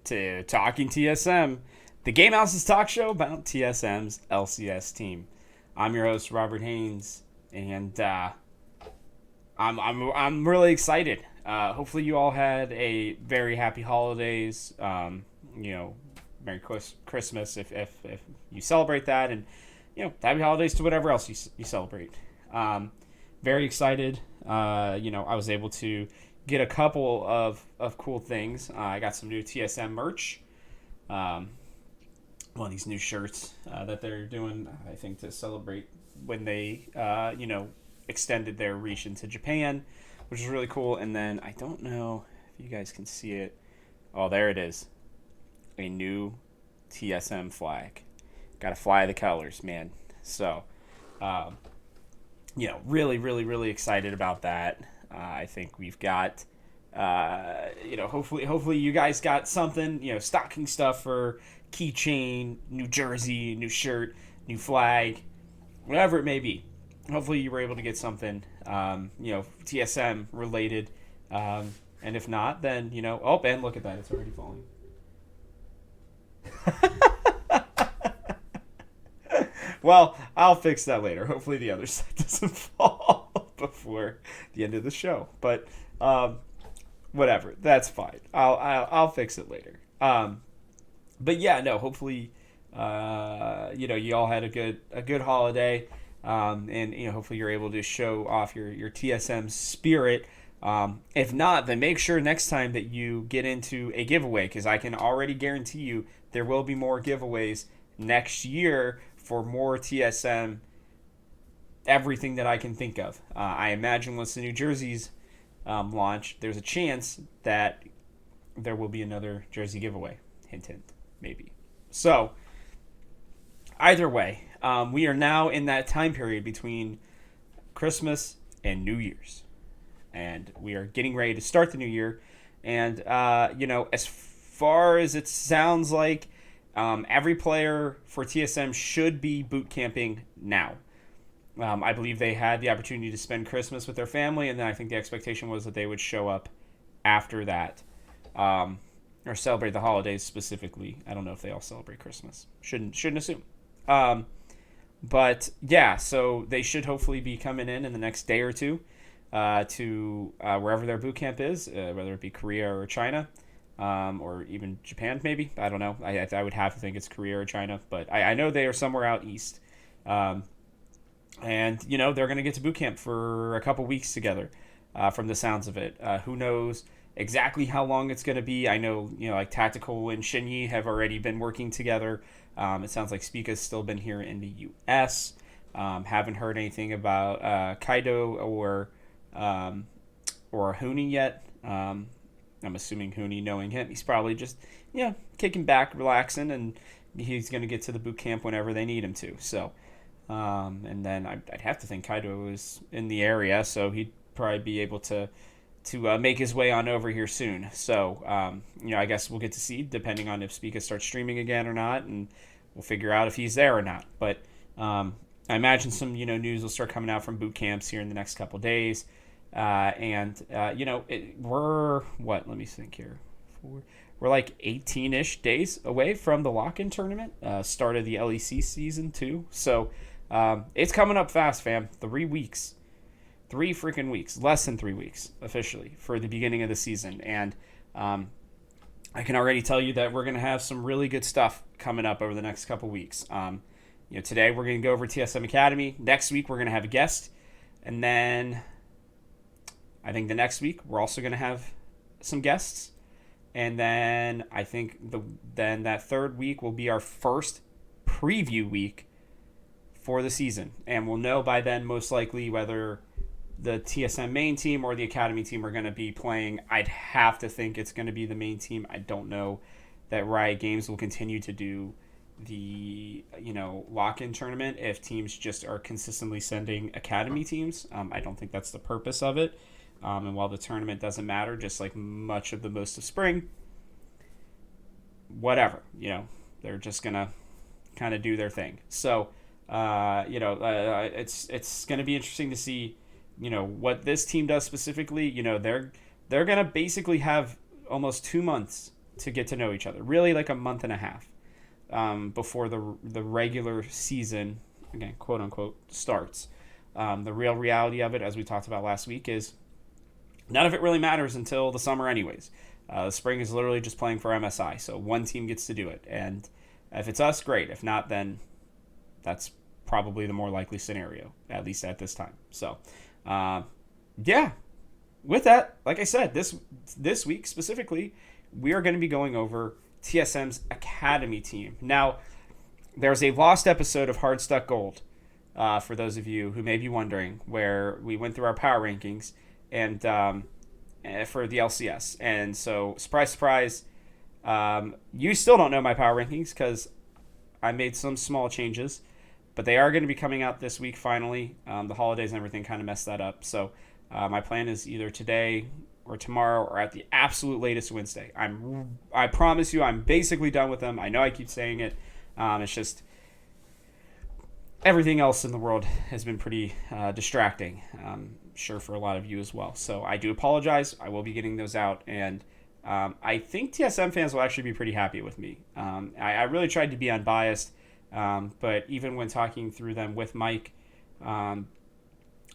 to Talking TSM, the Game House's talk show about TSM's LCS team. I'm your host, Robert Haynes, and I'm really excited. Hopefully, you all had a very happy holidays. Merry Christmas if you celebrate that, and happy holidays to whatever else you celebrate. Very excited. I was able to get a couple of cool things. I got some new TSM merch. One of these new shirts that they're doing, I think, to celebrate when they, extended their reach into Japan, which is really cool. And then I don't know if you guys can see it. Oh, there it is. A new TSM flag. Got to fly the colors, man. So, really, really, really excited about that. I think we've got, hopefully you guys got something, stocking stuff for keychain, new jersey, new shirt, new flag, whatever it may be. Hopefully you were able to get something, TSM related. And if not, then, and look at that. It's already falling. Well, I'll fix that later. Hopefully the other side doesn't fall before the end of the show. But whatever, that's fine. I'll fix it later. But yeah, no. Hopefully, you all had a good holiday, and hopefully you're able to show off your TSM spirit. If not, then make sure next time that you get into a giveaway, because I can already guarantee you there will be more giveaways next year for more TSM, everything that I can think of. I imagine once the New Jerseys launch, there's a chance that there will be another jersey giveaway. Hint, hint, maybe. So, either way, we are now in that time period between Christmas and New Year's. And we are getting ready to start the new year. And, as far as it sounds like, every player for TSM should be boot camping now. I believe they had the opportunity to spend Christmas with their family, and then I think the expectation was that they would show up after that, or celebrate the holidays specifically. I don't know if they all celebrate Christmas. Shouldn't assume. But yeah, so they should hopefully be coming in the next day or two to wherever their boot camp is, whether it be Korea or China. Or even Japan, maybe. I don't know. I would have to think it's Korea or China, but I know they are somewhere out east. And, they're going to get to boot camp for a couple weeks together, from the sounds of it. Who knows exactly how long it's going to be. I know, like Tactical and Shinyi have already been working together. It sounds like Spica's still been here in the U.S. Haven't heard anything about Kaido or Huni yet. I'm assuming Huni, knowing him, he's probably just, kicking back, relaxing, and he's going to get to the boot camp whenever they need him to. So, and then I'd have to think Kaido is in the area, so he'd probably be able to make his way on over here soon. So, I guess we'll get to see, depending on if Spica starts streaming again or not, and we'll figure out if he's there or not. But I imagine some, news will start coming out from boot camps here in the next couple days. We're what? Let me think here. We're like 18-ish days away from the lock-in tournament, start of the LEC season 2. So it's coming up fast, fam. 3 weeks, 3 freaking weeks, less than 3 weeks officially for the beginning of the season, and I can already tell you that we're gonna have some really good stuff coming up over the next couple weeks. Today we're gonna go over TSM Academy. Next week we're gonna have a guest, and then I think the next week we're also going to have some guests, and then I think then that third week will be our first preview week for the season, and we'll know by then most likely whether the TSM main team or the Academy team are going to be playing. I'd have to think it's going to be the main team. I don't know that Riot Games will continue to do the lock-in tournament if teams just are consistently sending Academy teams. I don't think that's the purpose of it. And while the tournament doesn't matter, just like much of the most of spring, whatever, they're just going to kind of do their thing. So, it's going to be interesting to see, what this team does specifically. They're going to basically have almost 2 months to get to know each other. Really, like a month and a half before the regular season, again, quote unquote, starts. The real reality of it, as we talked about last week, is none of it really matters until the summer, anyways. The spring is literally just playing for MSI, so one team gets to do it, and if it's us, great. If not, then that's probably the more likely scenario, at least at this time. So, yeah. With that, like I said, this week specifically, we are going to be going over TSM's Academy team. Now, there's a lost episode of Hard Stuck Gold, for those of you who may be wondering, where we went through our power rankings and for the LCS. And so, surprise, surprise, you still don't know my power rankings because I made some small changes, but they are going to be coming out this week finally. The holidays and everything kind of messed that up. So my plan is either today or tomorrow or at the absolute latest Wednesday. I promise you I'm basically done with them. I know I keep saying it. It's just everything else in the world has been pretty distracting. Sure for a lot of you as well. So I do apologize. I will be getting those out, and I think TSM fans will actually be pretty happy with me. I really tried to be unbiased, but even when talking through them with Mike on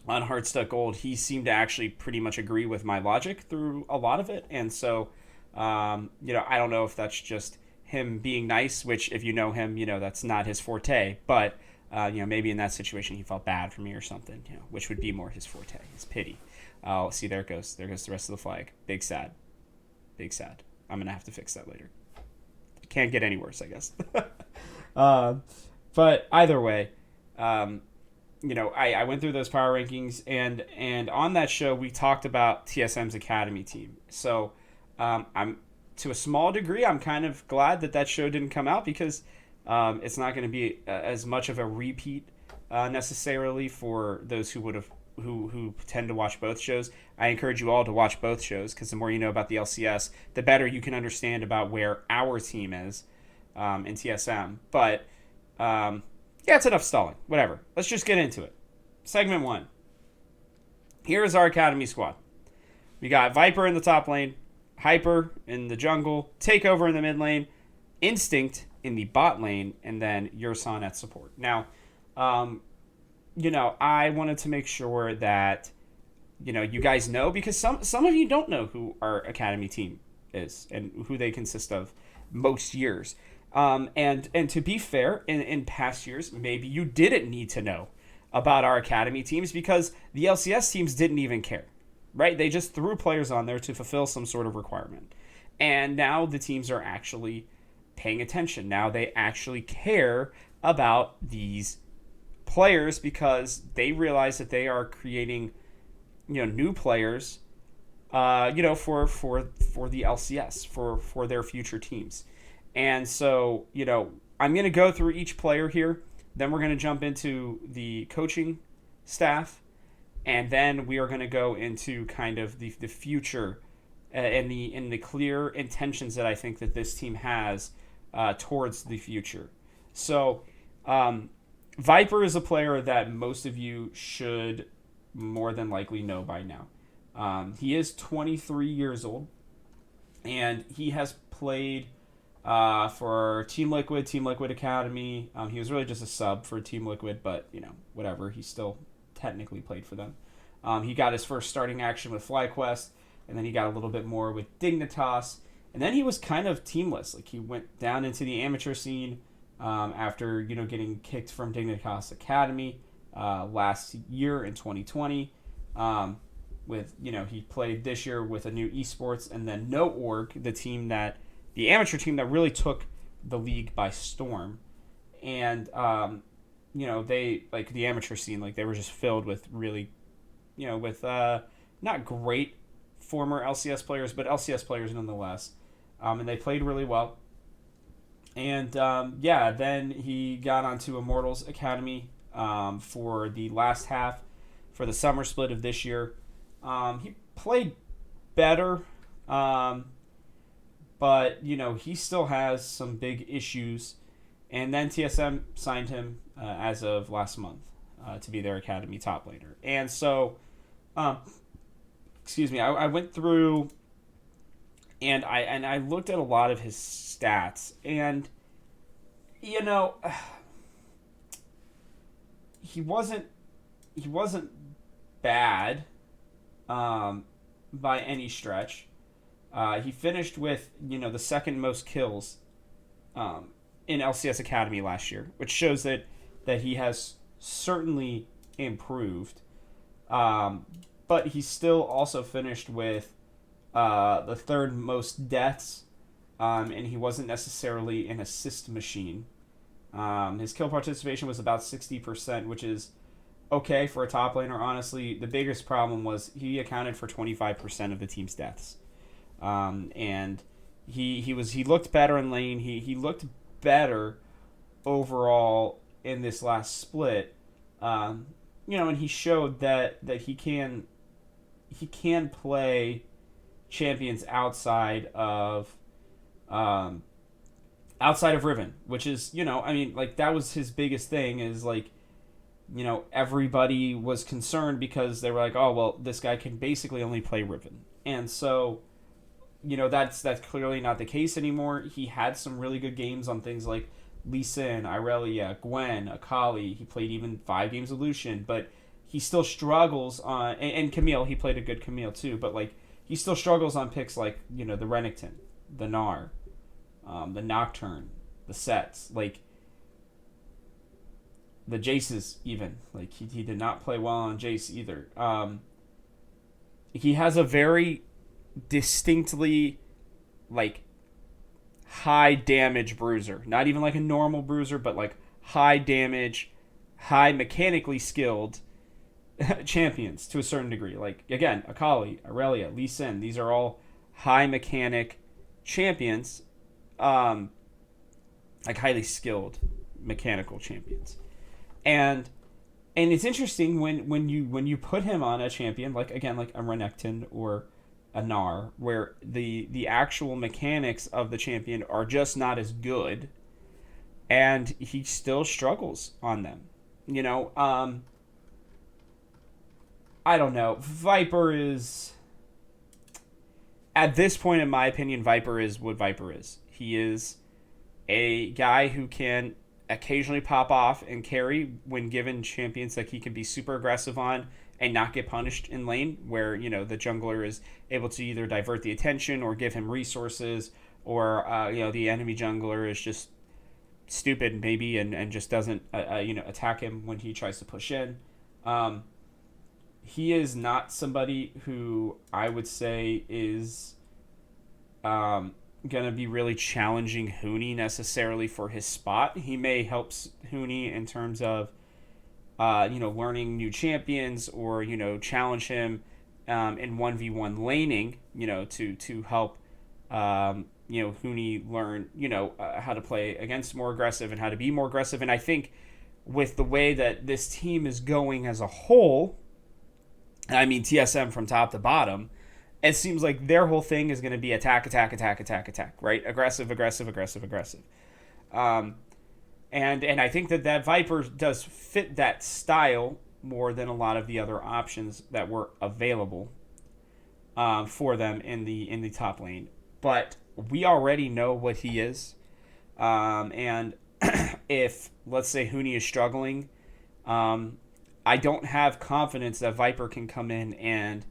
Hard Stuck Gold, he seemed to actually pretty much agree with my logic through a lot of it. And so, I don't know if that's just him being nice, which if you know him, that's not his forte, but maybe in that situation he felt bad for me or something, which would be more his forte, his pity. Oh, see, there it goes. There goes the rest of the flag. Big sad. Big sad. I'm going to have to fix that later. It can't get any worse, I guess. But either way, I went through those power rankings, and on that show we talked about TSM's Academy team. So I'm to a small degree, I'm kind of glad that show didn't come out because it's not going to be as much of a repeat necessarily for those who tend to watch both shows. I encourage you all to watch both shows because the more you know about the LCS, the better you can understand about where our team is in TSM. But it's enough stalling. Whatever. Let's just get into it. Segment 1. Here is our Academy squad. We got Viper in the top lane, Hyper in the jungle, Takeover in the mid lane, Instinct in the bot lane, and then Yursan at support. Now, I wanted to make sure that, you guys know, because some of you don't know who our Academy team is and who they consist of most years. And to be fair, in past years, maybe you didn't need to know about our Academy teams because the LCS teams didn't even care, right? They just threw players on there to fulfill some sort of requirement. And now the teams are actually paying attention. Now they actually care about these players because they realize that they are creating, new players, for the LCS, for their future teams. And so, I'm going to go through each player here. Then we're going to jump into the coaching staff. And then we are going to go into kind of the future and the clear intentions that I think that this team has towards the future. So, Viper is a player that most of you should more than likely know by now. He is 23 years old, and he has played for Team Liquid Academy. He was really just a sub for Team Liquid, but, whatever. He still technically played for them. He got his first starting action with FlyQuest, and then he got a little bit more with Dignitas, and then he was kind of teamless. Like, he went down into the amateur scene after, getting kicked from Dignitas Academy last year in 2020. He played this year with a new esports, and then No Org, the amateur team that really took the league by storm. And, they, like, the amateur scene, they were just filled with really, with not great former LCS players, but LCS players nonetheless. And they played really well. And, then he got onto Immortals Academy for the last half, for the summer split of this year. He played better, but, he still has some big issues. And then TSM signed him as of last month to be their Academy top laner. And so, I went through And I looked at a lot of his stats, and you know, he wasn't he wasn't bad, um, by any stretch. He finished with the second most kills, um, in LCS Academy last year, which shows that he has certainly improved. Um, but he still also finished with the third most deaths, and he wasn't necessarily an assist machine. His kill participation was about 60%, which is okay for a top laner. Honestly, the biggest problem was he accounted for 25% of the team's deaths, and he looked better in lane. He looked better overall in this last split. And he showed that he can play champions um, outside of Riven, which is like that was his biggest thing is like everybody was concerned because they were like, oh well, this guy can basically only play Riven, and so that's clearly not the case anymore. He had some really good games on things like Lee Sin, Irelia, Gwen, Akali. He played even 5 games of Lucian, but he still struggles on and Camille. He played a good Camille too, but like he still struggles on picks like the Renekton, the Gnar, the Nocturne, the Sets, like the Jaces even. Like he did not play well on Jace either. He has a very distinctly like high damage bruiser. Not even like a normal bruiser, but like high damage, high mechanically skilled champions to a certain degree. Like again, Akali, Aurelia, Lee Sin, these are all high mechanic champions, like highly skilled mechanical champions. And it's interesting when you put him on a champion like again like a Renekton or a Gnar, where the actual mechanics of the champion are just not as good, and he still struggles on them. You know, I don't know. Viper is at this point, in my opinion, Viper is what Viper is. He is a guy who can occasionally pop off and carry when given champions that he can be super aggressive on and not get punished in lane, where the jungler is able to either divert the attention or give him resources, or the enemy jungler is just stupid maybe and just doesn't attack him when he tries to push in. He is not somebody who I would say is going to be really challenging Huni necessarily for his spot. He may help Huni in terms of learning new champions, or challenge him in 1v1 laning, to help Huni learn how to play against more aggressive and how to be more aggressive. And I think with the way that this team is going as a whole, I mean TSM from top to bottom, it seems like their whole thing is going to be attack, attack, attack, attack, attack, right? Aggressive, aggressive, aggressive, aggressive. And I think that Viper does fit that style more than a lot of the other options that were available for them in the top lane. But we already know what he is, and if let's say Huni is struggling, I don't have confidence that Viper can come in and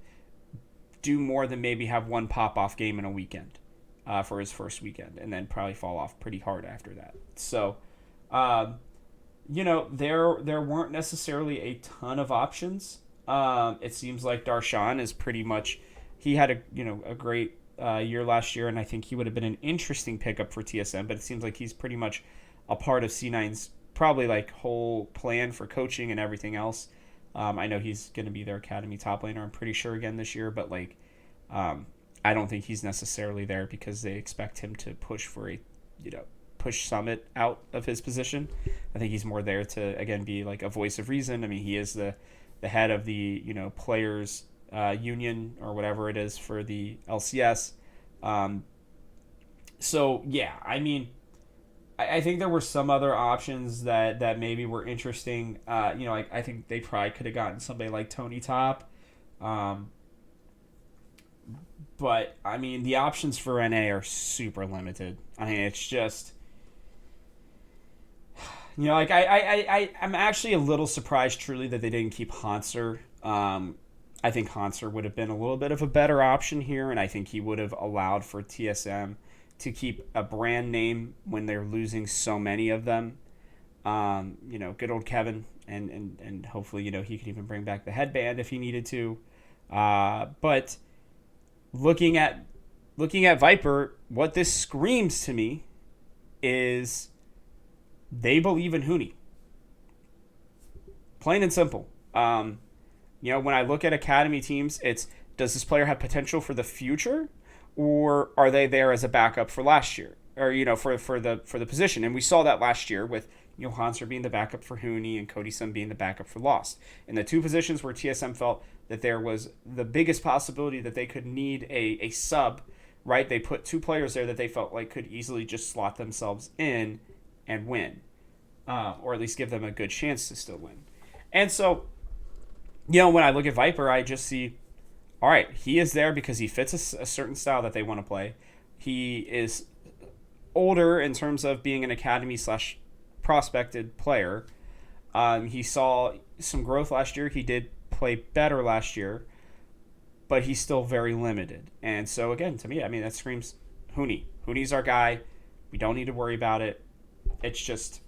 do more than maybe have one pop-off game in a weekend for his first weekend, and then probably fall off pretty hard after that. So, there weren't necessarily a ton of options. It seems like Darshan is pretty much, he had a great year last year, and I think he would have been an interesting pickup for TSM, but it seems like he's pretty much a part of C9's probably like whole plan for coaching and everything else. I know he's going to be their academy top laner, I'm pretty sure, again this year, but like I don't think he's necessarily there because they expect him to push for a push Summit out of his position. I think he's more there to again be like a voice of reason. I mean, he is the head of the players union or whatever it is for the LCS. So yeah, I mean, I think there were some other options that maybe were interesting. I think they probably could have gotten somebody like Tony Top. But, I mean, the options for NA are super limited. I mean, it's just... like, I'm actually a little surprised, truly, that they didn't keep Hanser. I think Hanser would have been a little bit of a better option here, and I think he would have allowed for TSM to keep a brand name when they're losing so many of them. Good old Kevin, and hopefully, he could even bring back the headband if he needed to. But looking at Viper, what this screams to me is they believe in Hooney. Plain and simple. When I look at Academy teams, it's, does this player have potential for the future, or are they there as a backup for last year, or for the position? And we saw that last year with Hanser being the backup for Hooney and Cody Sun being the backup for Lost. In the two positions where TSM felt that there was the biggest possibility that they could need a sub, right? They put two players there that they felt like could easily just slot themselves in and win, or at least give them a good chance to still win. And so, when I look at Viper, I just see, all right, he is there because he fits a certain style that they want to play. He is older in terms of being an academy / prospected player. He saw some growth last year. He did play better last year, but he's still very limited. And so, again, to me, I mean, that screams Hooney. Hooney's our guy. We don't need to worry about it. It's just,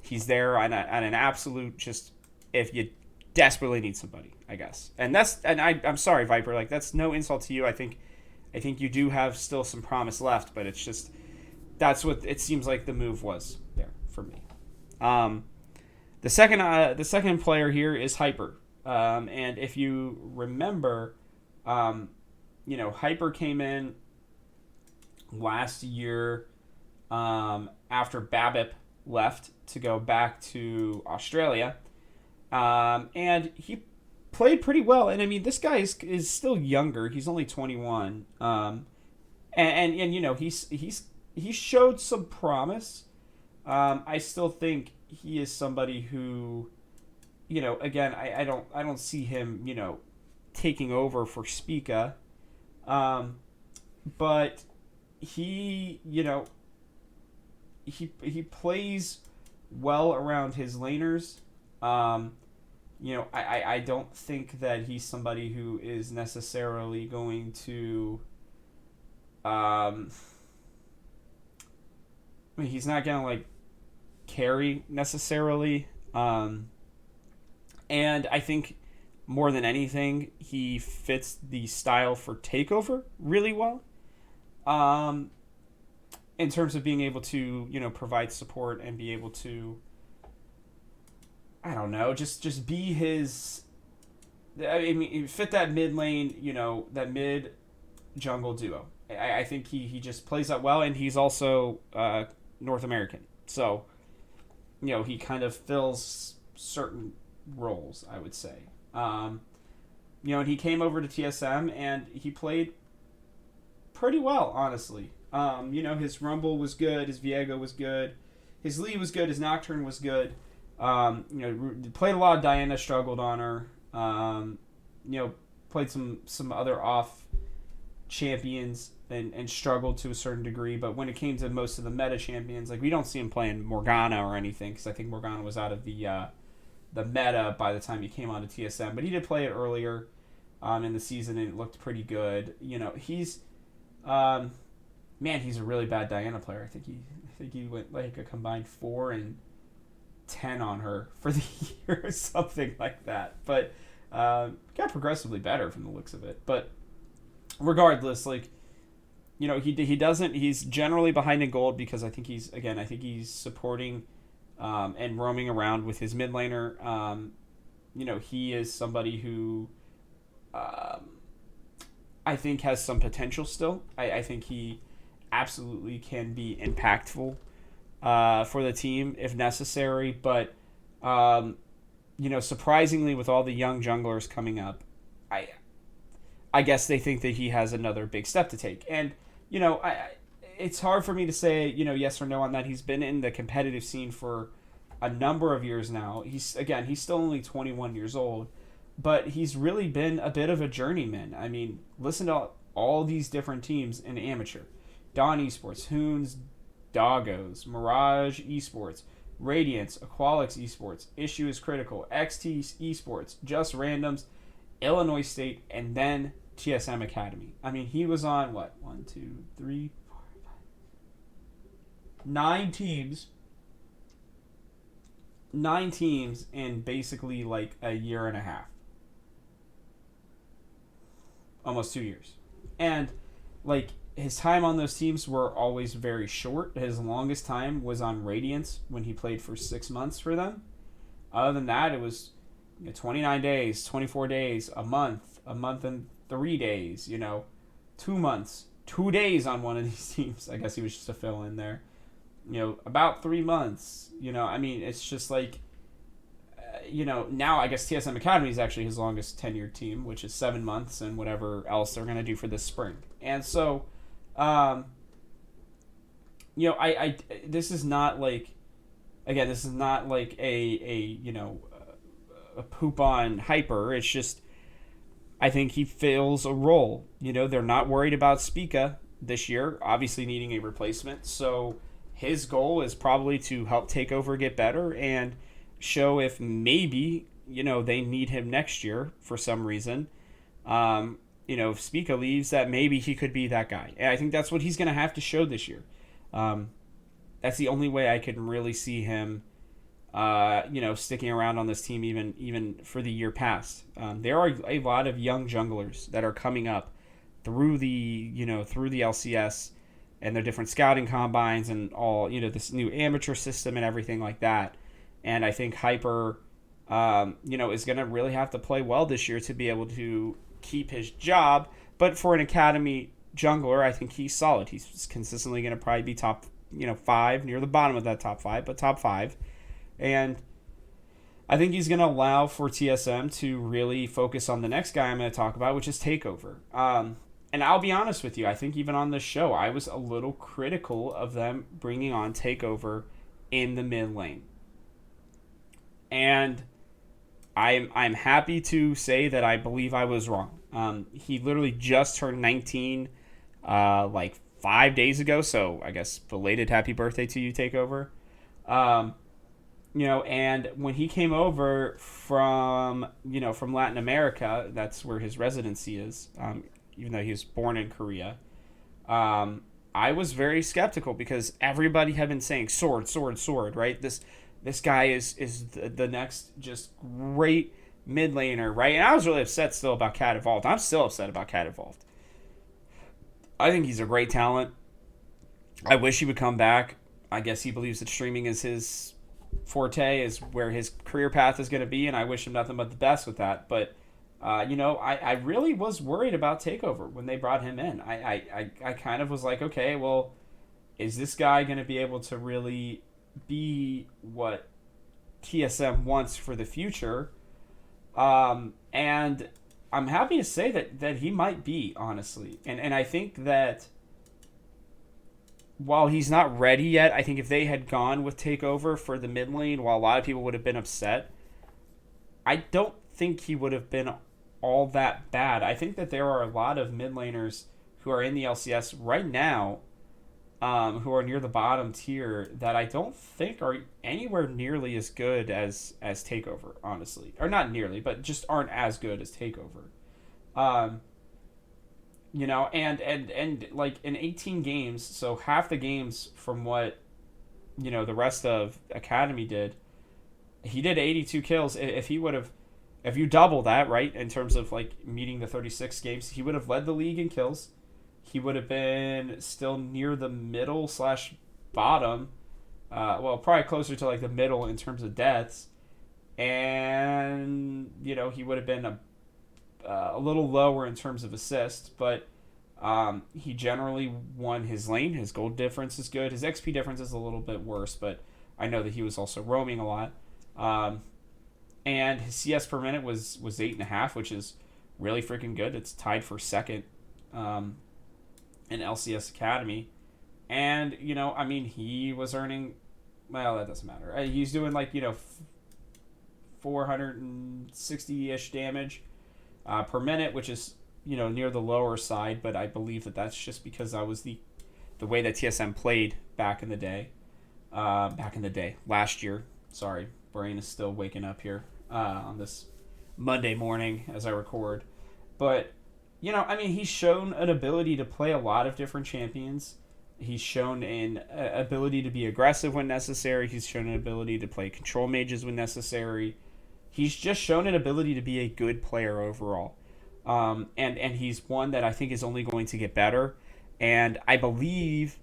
he's there on an absolute, just, if you desperately need somebody, I guess. And I'm sorry, Viper, like, that's no insult to you. I think you do have still some promise left, but it's just, that's what it seems like the move was there for me. The second player here is Hyper. And if you remember, Hyper came in last year after Babip left to go back to Australia. And he played pretty well. And I mean, this guy is still younger. He's only 21. He showed some promise. I still think he is somebody who, again, I don't see him, taking over for Spica. But he plays well around his laners. I don't think that he's somebody who is necessarily going to, he's not going to, like, carry necessarily. And I think more than anything, he fits the style for Takeover really well. In terms of being able to, provide support and be able to, I don't know, just be his, I mean, fit that mid lane, that mid jungle duo. I think he just plays that well, and he's also North American. So, he kind of fills certain roles, I would say. And he came over to TSM, and he played pretty well, honestly. His Rumble was good, his Viego was good, his Lee was good, his Nocturne was good. Played a lot of Diana, struggled on her. Played some other off champions and struggled to a certain degree. But when it came to most of the meta champions, like, we don't see him playing Morgana or anything, because I think Morgana was out of the meta by the time he came onto TSM. But he did play it earlier in the season, and it looked pretty good. He's he's a really bad Diana player. I think he went like a combined 4 and 10 on her for the year or something like that. But got progressively better from the looks of it. But regardless, like, he's generally behind in gold because I think he's supporting and roaming around with his mid laner. He is somebody who I think has some potential still. I think he absolutely can be impactful for the team if necessary, but surprisingly, with all the young junglers coming up, I guess they think that he has another big step to take. And it's hard for me to say yes or no on that. He's been in the competitive scene for a number of years now. He's still only 21 years old, but he's really been a bit of a journeyman. I mean, listen to all these different teams in amateur. Dawn Esports, Hoons, Doggos, Mirage Esports, Radiance, Aqualix Esports, Issue is Critical, XT Esports, Just Randoms, Illinois State, and then TSM Academy. I mean, he was on what? 1, 2, 3, 4, 5, 9 teams. 9 teams in basically like a year and a half. Almost 2 years. And like his time on those teams were always very short. His longest time was on Radiance when he played for 6 months for them. Other than that, it was 29 days, 24 days, a month and 3 days, 2 months, 2 days on one of these teams. I guess he was just a fill in there. About 3 months. I mean, it's just like, now I guess TSM Academy is actually his longest tenured team, which is 7 months and whatever else they're going to do for this spring. And so, this is not like, again, this is not like a poop on Hyper. It's just, I think he fills a role. They're not worried about Spica this year, obviously needing a replacement. So his goal is probably to help Takeover get better and show if maybe, they need him next year for some reason. If Spica leaves, that maybe he could be that guy. And I think that's what he's going to have to show this year. That's the only way I can really see him, sticking around on this team even for the year past. There are a lot of young junglers that are coming up through the LCS and their different scouting combines and all, this new amateur system and everything like that. And I think Hyper, is going to really have to play well this year to be able to keep his job. But for an academy jungler, I think he's solid. He's consistently going to probably be top, 5, near the bottom of that top 5, but top 5. And I think he's going to allow for TSM to really focus on the next guy I'm going to talk about, which is Takeover. And I'll be honest with you, I think even on this show, I was a little critical of them bringing on Takeover in the mid lane. And I'm happy to say that I believe I was wrong. He literally just turned 19 like 5 days ago, so I guess belated happy birthday to you, Takeover. And when he came over from Latin America, that's where his residency is, even though he was born in Korea. I was very skeptical because everybody had been saying sword, right? This guy is the next just great mid laner, right? And I was really upset still about Cat Evolved. I'm still upset about Cat Evolved. I think he's a great talent. I wish he would come back. I guess he believes that streaming is his forte, is where his career path is going to be, and I wish him nothing but the best with that. But, I really was worried about Takeover when they brought him in. I kind of was like, okay, well, is this guy going to be able to really be what TSM wants for the future? And I'm happy to say that he might be, honestly. And I think that while he's not ready yet, I think if they had gone with Takeover for the mid lane, while a lot of people would have been upset, I don't think he would have been all that bad. I think that there are a lot of mid laners who are in the LCS right now, who are near the bottom tier, that I don't think are anywhere nearly as good as Takeover, honestly. Or not nearly, but just aren't as good as Takeover. And like in 18 games, so half the games from what, the rest of Academy did, he did 82 kills. If you double that, right, in terms of like meeting the 36 games, he would have led the league in kills. He would have been still near the middle / bottom. Probably closer to like the middle in terms of deaths. And, he would have been a little lower in terms of assists, but he generally won his lane. His gold difference is good. His XP difference is a little bit worse, but I know that he was also roaming a lot. And his CS per minute was 8.5, which is really freaking good. It's tied for second in LCS Academy. And, he was earning, well, that doesn't matter. He's doing 460-ish damage per minute, which is near the lower side, but I believe that that's just because I was the way that TSM played back in the day. Last year. Sorry, brain is still waking up here on this Monday morning as I record. But, he's shown an ability to play a lot of different champions. He's shown an ability to be aggressive when necessary. He's shown an ability to play control mages when necessary. He's just shown an ability to be a good player overall. And he's one that I think is only going to get better. And I believe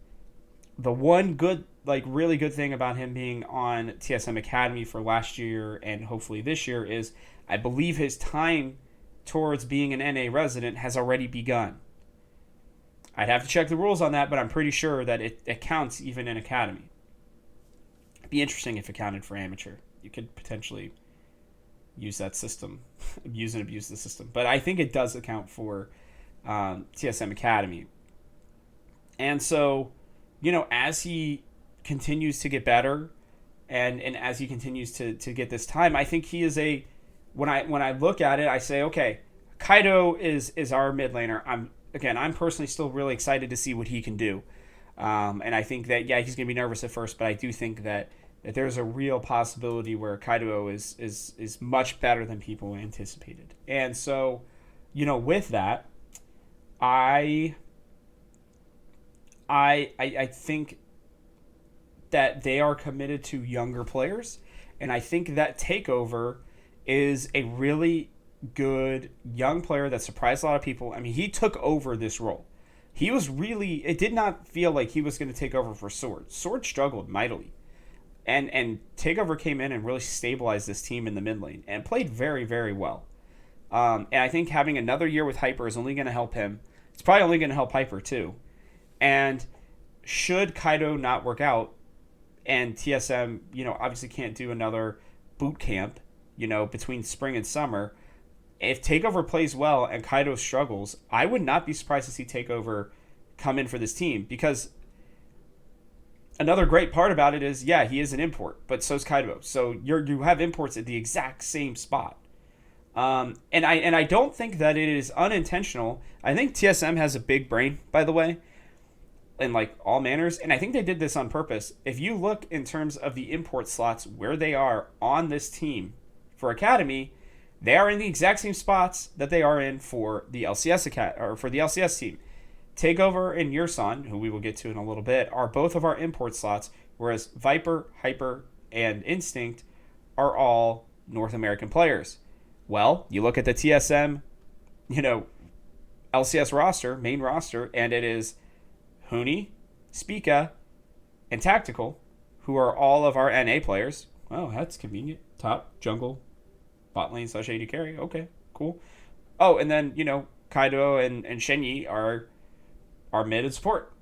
the one good, really good thing about him being on TSM Academy for last year and hopefully this year is I believe his time towards being an NA resident has already begun. I'd have to check the rules on that, but I'm pretty sure that it counts even in Academy. It'd be interesting if it counted for amateur. You could potentially use that system, use and abuse the system. But I think it does account for TSM Academy. And so, as he continues to get better and as he continues to get this time, I think he is when I look at it, I say, okay, Kaido is our mid laner. I'm personally still really excited to see what he can do. And I think that, he's going to be nervous at first, but I do think that there's a real possibility where Kaido is much better than people anticipated. And so, with that, I think that they are committed to younger players, and I think that Takeover is a really good young player that surprised a lot of people. I mean, he took over this role. It did not feel like he was going to take over for Sword. Sword struggled mightily. And Takeover came in and really stabilized this team in the mid lane and played very, very well. And I think having another year with Hyper is only going to help him. It's probably only going to help Hyper too. And should Kaido not work out and TSM, obviously can't do another boot camp, between spring and summer, if Takeover plays well and Kaido struggles, I would not be surprised to see Takeover come in for this team, because another great part about it is, he is an import, but so's Kaido. So you have imports at the exact same spot. And I don't think that it is unintentional. I think TSM has a big brain, by the way, in all manners, and I think they did this on purpose. If you look in terms of the import slots where they are on this team for Academy, they are in the exact same spots that they are in for the LCS team. Takeover and Yurson, who we will get to in a little bit, are both of our import slots, whereas Viper, Hyper, and Instinct are all North American players. Well, you look at the TSM, LCS roster, main roster, and it is Huni, Spica, and Tactical, who are all of our NA players. Well, that's convenient. Top, jungle, bot lane / AD carry. Okay, cool. Oh, and then, Kaido and Shenyi are mid and support.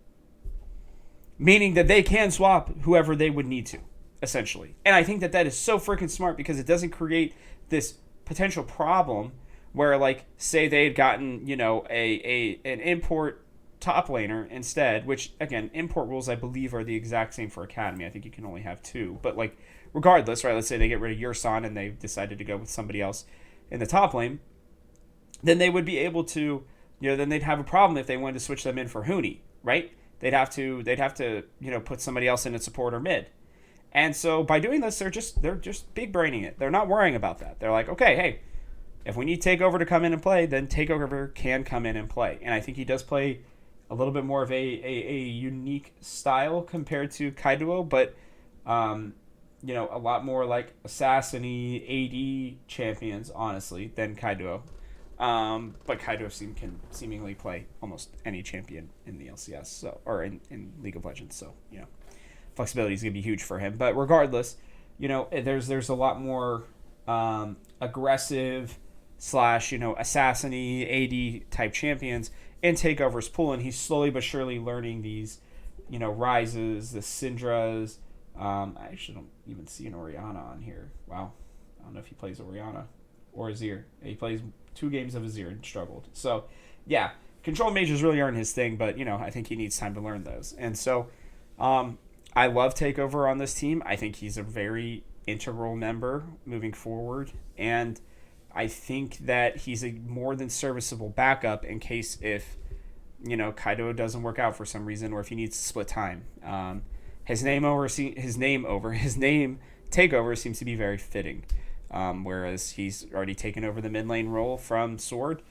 Meaning that they can swap whoever they would need to, essentially. And I think that is so freaking smart, because it doesn't create this potential problem where, say they had gotten, an import top laner instead, which, again, import rules, I believe, are the exact same for Academy. I think you can only have two. But, regardless, right, let's say they get rid of Yurson and they decided to go with somebody else in the top lane, then they would be able to, then they'd have a problem if they wanted to switch them in for Huni, right? They'd have to, put somebody else in at support or mid. And so by doing this, they're just big braining it. They're not worrying about that. They're like, okay, hey, if we need Takeover to come in and play, then Takeover can come in and play. And I think he does play a little bit more of a unique style compared to Kaido, but a lot more like assassin-y AD champions, honestly, than Kaido. But Kaido can seemingly play almost any champion in the LCS, or in League of Legends. So, flexibility is going to be huge for him. But regardless, there's a lot more aggressive / assassin-y AD type champions in Takeover's pool, and he's slowly but surely learning these, Rises, the Syndras. I actually don't even see an Orianna on here. Wow. I don't know if he plays Orianna or Azir. He plays 2 games of Azir and struggled. So, yeah, control mages really aren't his thing, but, I think he needs time to learn those. And so, I love Takeover on this team. I think he's a very integral member moving forward. And, I think that he's a more than serviceable backup in case if Kaido doesn't work out for some reason, or if he needs to split time. His name takeover seems to be very fitting. Whereas he's already taken over the mid lane role from Sword.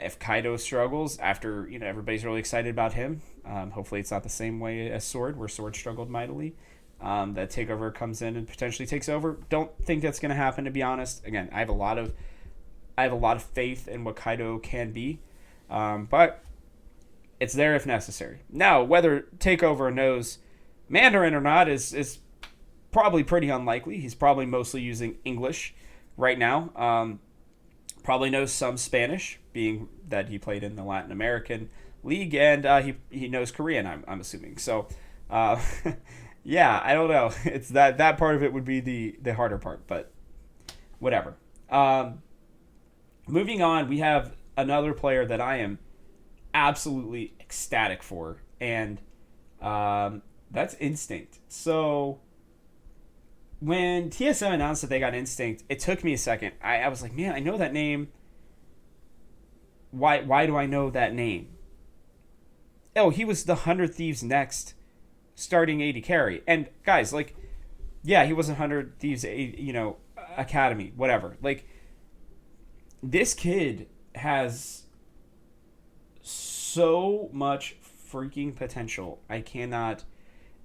If Kaido struggles after everybody's really excited about him, hopefully it's not the same way as Sword, where Sword struggled mightily. That takeover comes in and potentially takes over. Don't think that's going to happen, to be honest. Again, I have a lot of faith in what Kaido can be, but it's there if necessary. Now, whether takeover knows Mandarin or not is probably pretty unlikely. He's probably mostly using English right now. Probably knows some Spanish, being that he played in the Latin American League, and he knows Korean, I'm assuming. So, yeah, I don't know. It's that part of it would be the harder part, but whatever. Moving on, we have another player that I am absolutely ecstatic for, and that's Instinct. So when TSM announced that they got Instinct, it took me a second. I was like, man, I know that name. Why do I know that name? Oh, he was the 100 Thieves Next starting AD carry. And guys, like, yeah, he was 100 Thieves, Academy, whatever. Like, this kid has so much freaking potential. I cannot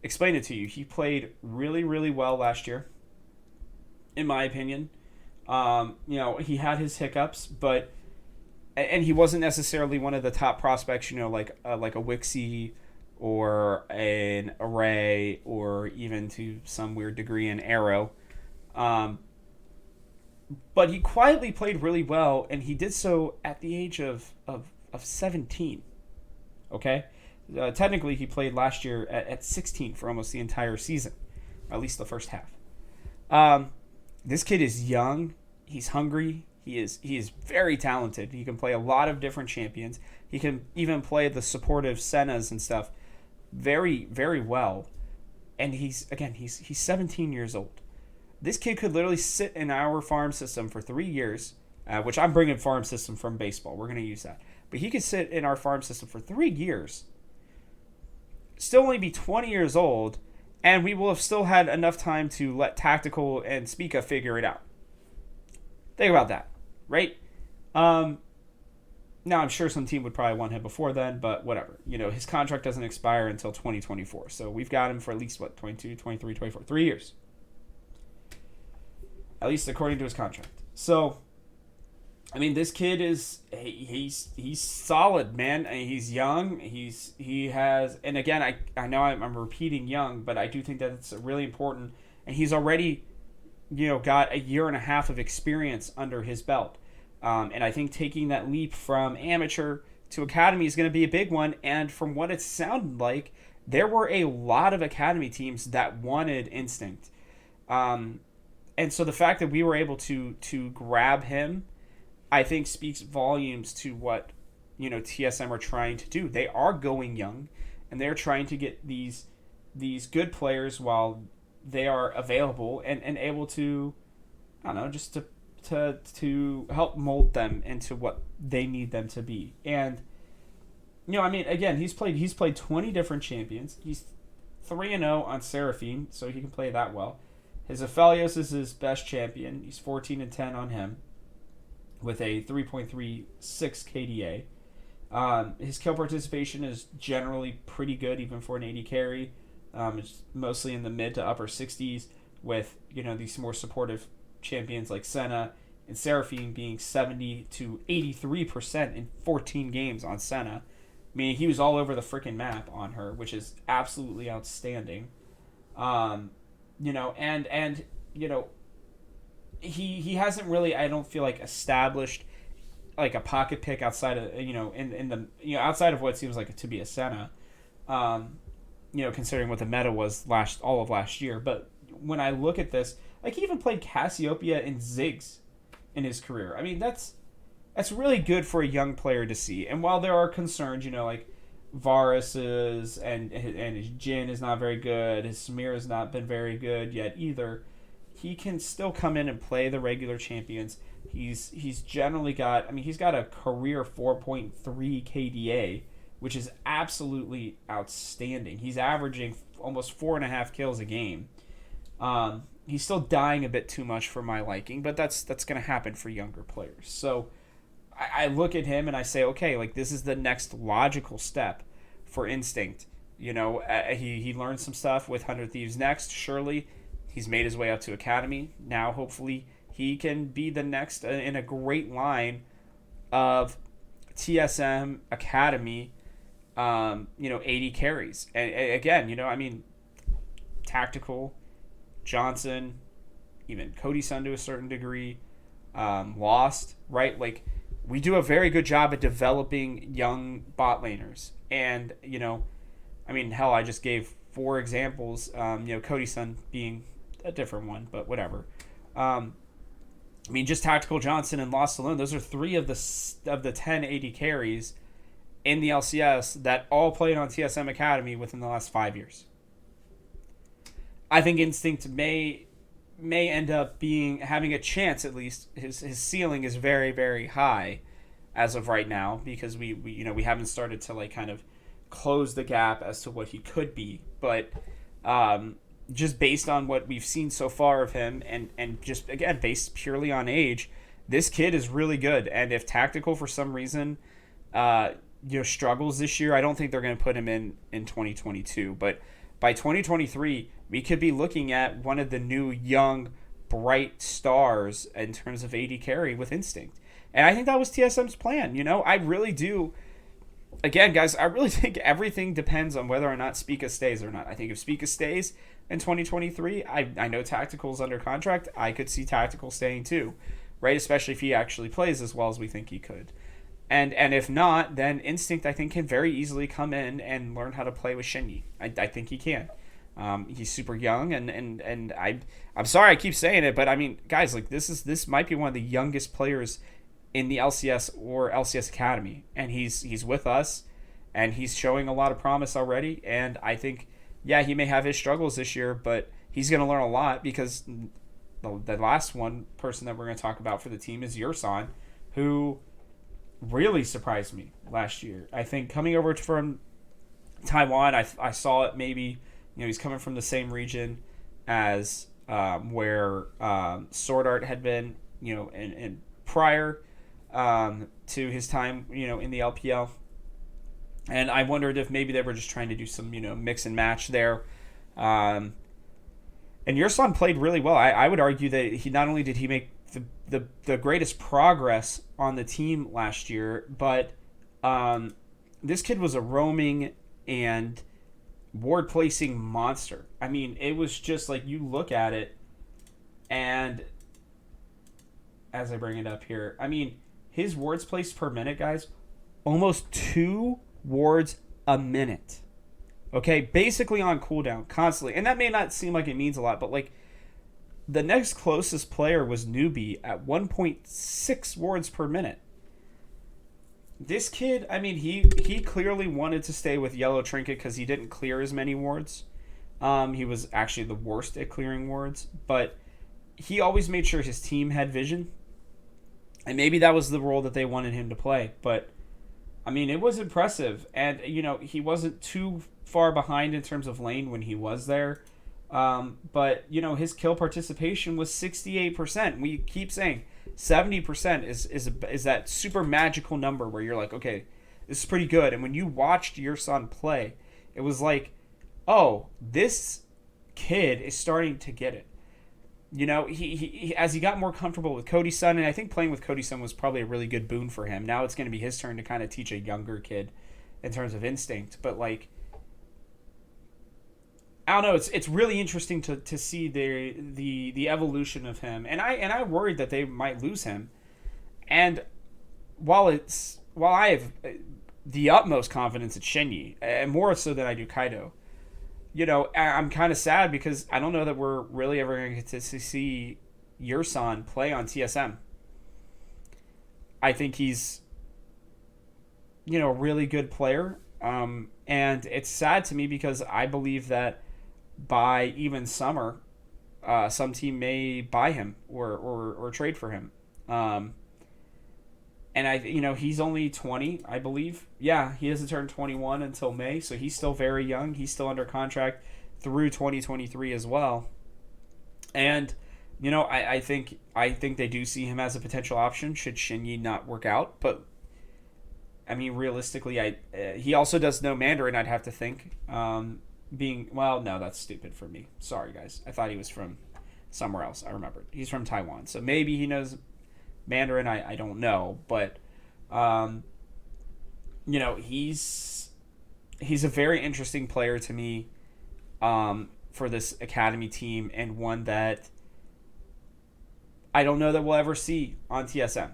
explain it to you. He played really, really well last year, in my opinion. He had his hiccups, but and he wasn't necessarily one of the top prospects. Like a Wixie or an Array, or even to some weird degree an Arrow. But he quietly played really well, and he did so at the age of 17. Okay? Technically, he played last year at 16 for almost the entire season, or at least the first half. This kid is young. He's hungry. He is very talented. He can play a lot of different champions. He can even play the supportive Sennas and stuff very, very well. And he's 17 years old. This kid could literally sit in our farm system for 3 years, which I'm bringing farm system from baseball. We're going to use that. But he could sit in our farm system for 3 years, still only be 20 years old, and we will have still had enough time to let Tactical and Spica figure it out. Think about that, right? Now, I'm sure some team would probably want him before then, but whatever. His contract doesn't expire until 2024, so we've got him for at least, 22, 23, 24, 3 years. At least according to his contract. So, I mean, this kid is he's solid, man. He's young. He has, and again, I know I'm repeating young, but I do think that it's really important. And he's already, got a year and a half of experience under his belt. And I think taking that leap from amateur to academy is going to be a big one. And from what it sounded like, there were a lot of academy teams that wanted Instinct. And so the fact that we were able to grab him, I think speaks volumes to what, TSM are trying to do. They are going young, and they're trying to get these good players while they are available and able to, I don't know, just to help mold them into what they need them to be. And, again, he's played 20 different champions. He's 3-0 on Seraphine, so he can play that well. His Aphelios is his best champion. He's 14-10 on him with a 3.36 KDA. His kill participation is generally pretty good, even for an AD carry. It's mostly in the mid to upper 60s with, these more supportive champions like Senna and Seraphine being 70 to 83% in 14 games on Senna. I mean, he was all over the freaking map on her, which is absolutely outstanding. He hasn't really, I don't feel like, established like a pocket pick outside of, in the outside of what seems like to be a Senna, considering what the meta was all of last year. But when I look at this, like, he even played Cassiopeia and Ziggs in his career. I mean, that's really good for a young player to see. And while there are concerns, like Varus's and his Jhin is not very good. His Samir has not been very good yet either. he can still come in and play the regular champions. He's generally got, I mean, he's got a career 4.3 KDA, which is absolutely outstanding. He's averaging almost 4.5 kills a game. He's still dying a bit too much for my liking, but that's going to happen for younger players. So I look at him and I say, okay, like this is the next logical step for Instinct. You know, he learned some stuff with 100 Thieves next, surely. He's made his way up to Academy. Now, hopefully, he can be the next in a great line of TSM Academy, 80 carries. And again, I mean, Tactical, Johnson, even Cody Sun to a certain degree, Lost, right? Like, we do a very good job at developing young bot laners. And, I mean, hell, I just gave 4 examples, Cody Sun being a different one, but whatever. I mean, just Tactical, Johnson, and Lost alone, those are 3 of the 10 80 carries in the LCS that all played on TSM Academy within the last 5 years. I think Instinct may end up having a chance, at least. His ceiling is very, very high as of right now, because we haven't started to like kind of close the gap as to what he could be, but just based on what we've seen so far of him, and just again based purely on age, this kid is really good. And if Tactical for some reason struggles this year, I don't think they're going to put him in 2022, but by 2023 we could be looking at one of the new young bright stars in terms of AD carry with Instinct. And I think that was TSM's plan. I really do. Again, guys, I really think everything depends on whether or not Spica stays or not. I think if Spica stays in 2023, I know Tactical's under contract. I could see Tactical staying too, right? Especially if he actually plays as well as we think he could. And if not, then Instinct, I think, can very easily come in and learn how to play with Shinyi. I think he can. He's super young, and I'm sorry I keep saying it, but I mean, guys, like this might be one of the youngest players in the LCS or LCS Academy, and he's with us, and he's showing a lot of promise already. And I think, yeah, he may have his struggles this year, but he's going to learn a lot, because the last person that we're going to talk about for the team is Yursan, who really surprised me last year. I think coming over from Taiwan, I saw it maybe, he's coming from the same region as where Sword Art had been, in prior to his time, in the LPL. And I wondered if maybe they were just trying to do some, mix and match there. And Yursan played really well. I would argue that he not only did he make the greatest progress on the team last year, but this kid was a roaming and ward placing monster. I mean, it was just like, you look at it, and as I bring it up here, I mean, his wards placed per minute, guys, almost 2 wards a minute. Okay, basically on cooldown constantly. And that may not seem like it means a lot, but like, the next closest player was Newbie at 1.6 wards per minute. This kid, I mean, he clearly wanted to stay with Yellow Trinket because he didn't clear as many wards. He was actually the worst at clearing wards, but he always made sure his team had vision. And maybe that was the role that they wanted him to play. But, I mean, it was impressive. And, he wasn't too far behind in terms of lane when he was there. But, his kill participation was 68%. We keep saying 70% is that super magical number where you're like, okay, this is pretty good. And when you watched your son play, it was like, oh, this kid is starting to get it. He as he got more comfortable with Cody Sun, and I think playing with Cody Sun was probably a really good boon for him. Now it's going to be his turn to kind of teach a younger kid in terms of instinct. But like, I don't know. It's really interesting to see the evolution of him, and I worried that they might lose him. And while I have the utmost confidence in Shinyi, and more so than I do Kaido, I'm kind of sad because I don't know that we're really ever going to get to see Yursan play on TSM. I think he's, a really good player, and it's sad to me because I believe that by even summer, some team may buy him or trade for him. Um, and he's only 20, I believe. Yeah, he doesn't turn 21 until May, so he's still very young. He's still under contract through 2023 as well. And I think they do see him as a potential option should Shinyi not work out. But I mean, realistically, he also does know Mandarin. I'd have to think. No, that's stupid for me. Sorry, guys. I thought he was from somewhere else. I remembered he's from Taiwan, so maybe he knows Mandarin. I don't know, but um, he's a very interesting player to me for this academy team, and one that I don't know that we'll ever see on TSM.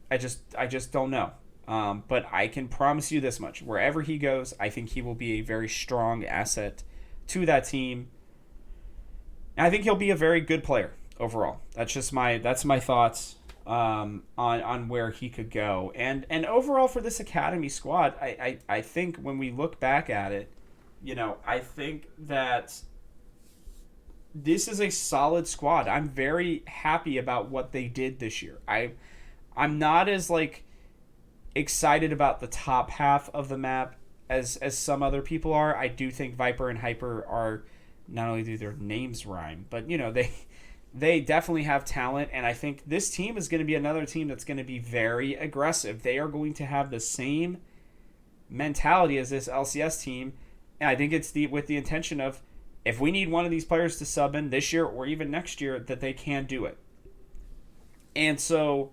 I just don't know. But I can promise you this much: wherever he goes, I think he will be a very strong asset to that team. And I think he'll be a very good player overall. That's my thoughts on where he could go, and overall for this academy squad. I think when we look back at it, I think that this is a solid squad. I'm very happy about what they did this year. I'm not as excited about the top half of the map as some other people are. I do think Viper and Hyper are, not only do their names rhyme, but they definitely have talent, and I think this team is going to be another team that's going to be very aggressive. They are going to have the same mentality as this LCS team, and I think it's with the intention of, if we need one of these players to sub in this year or even next year, that they can do it. And so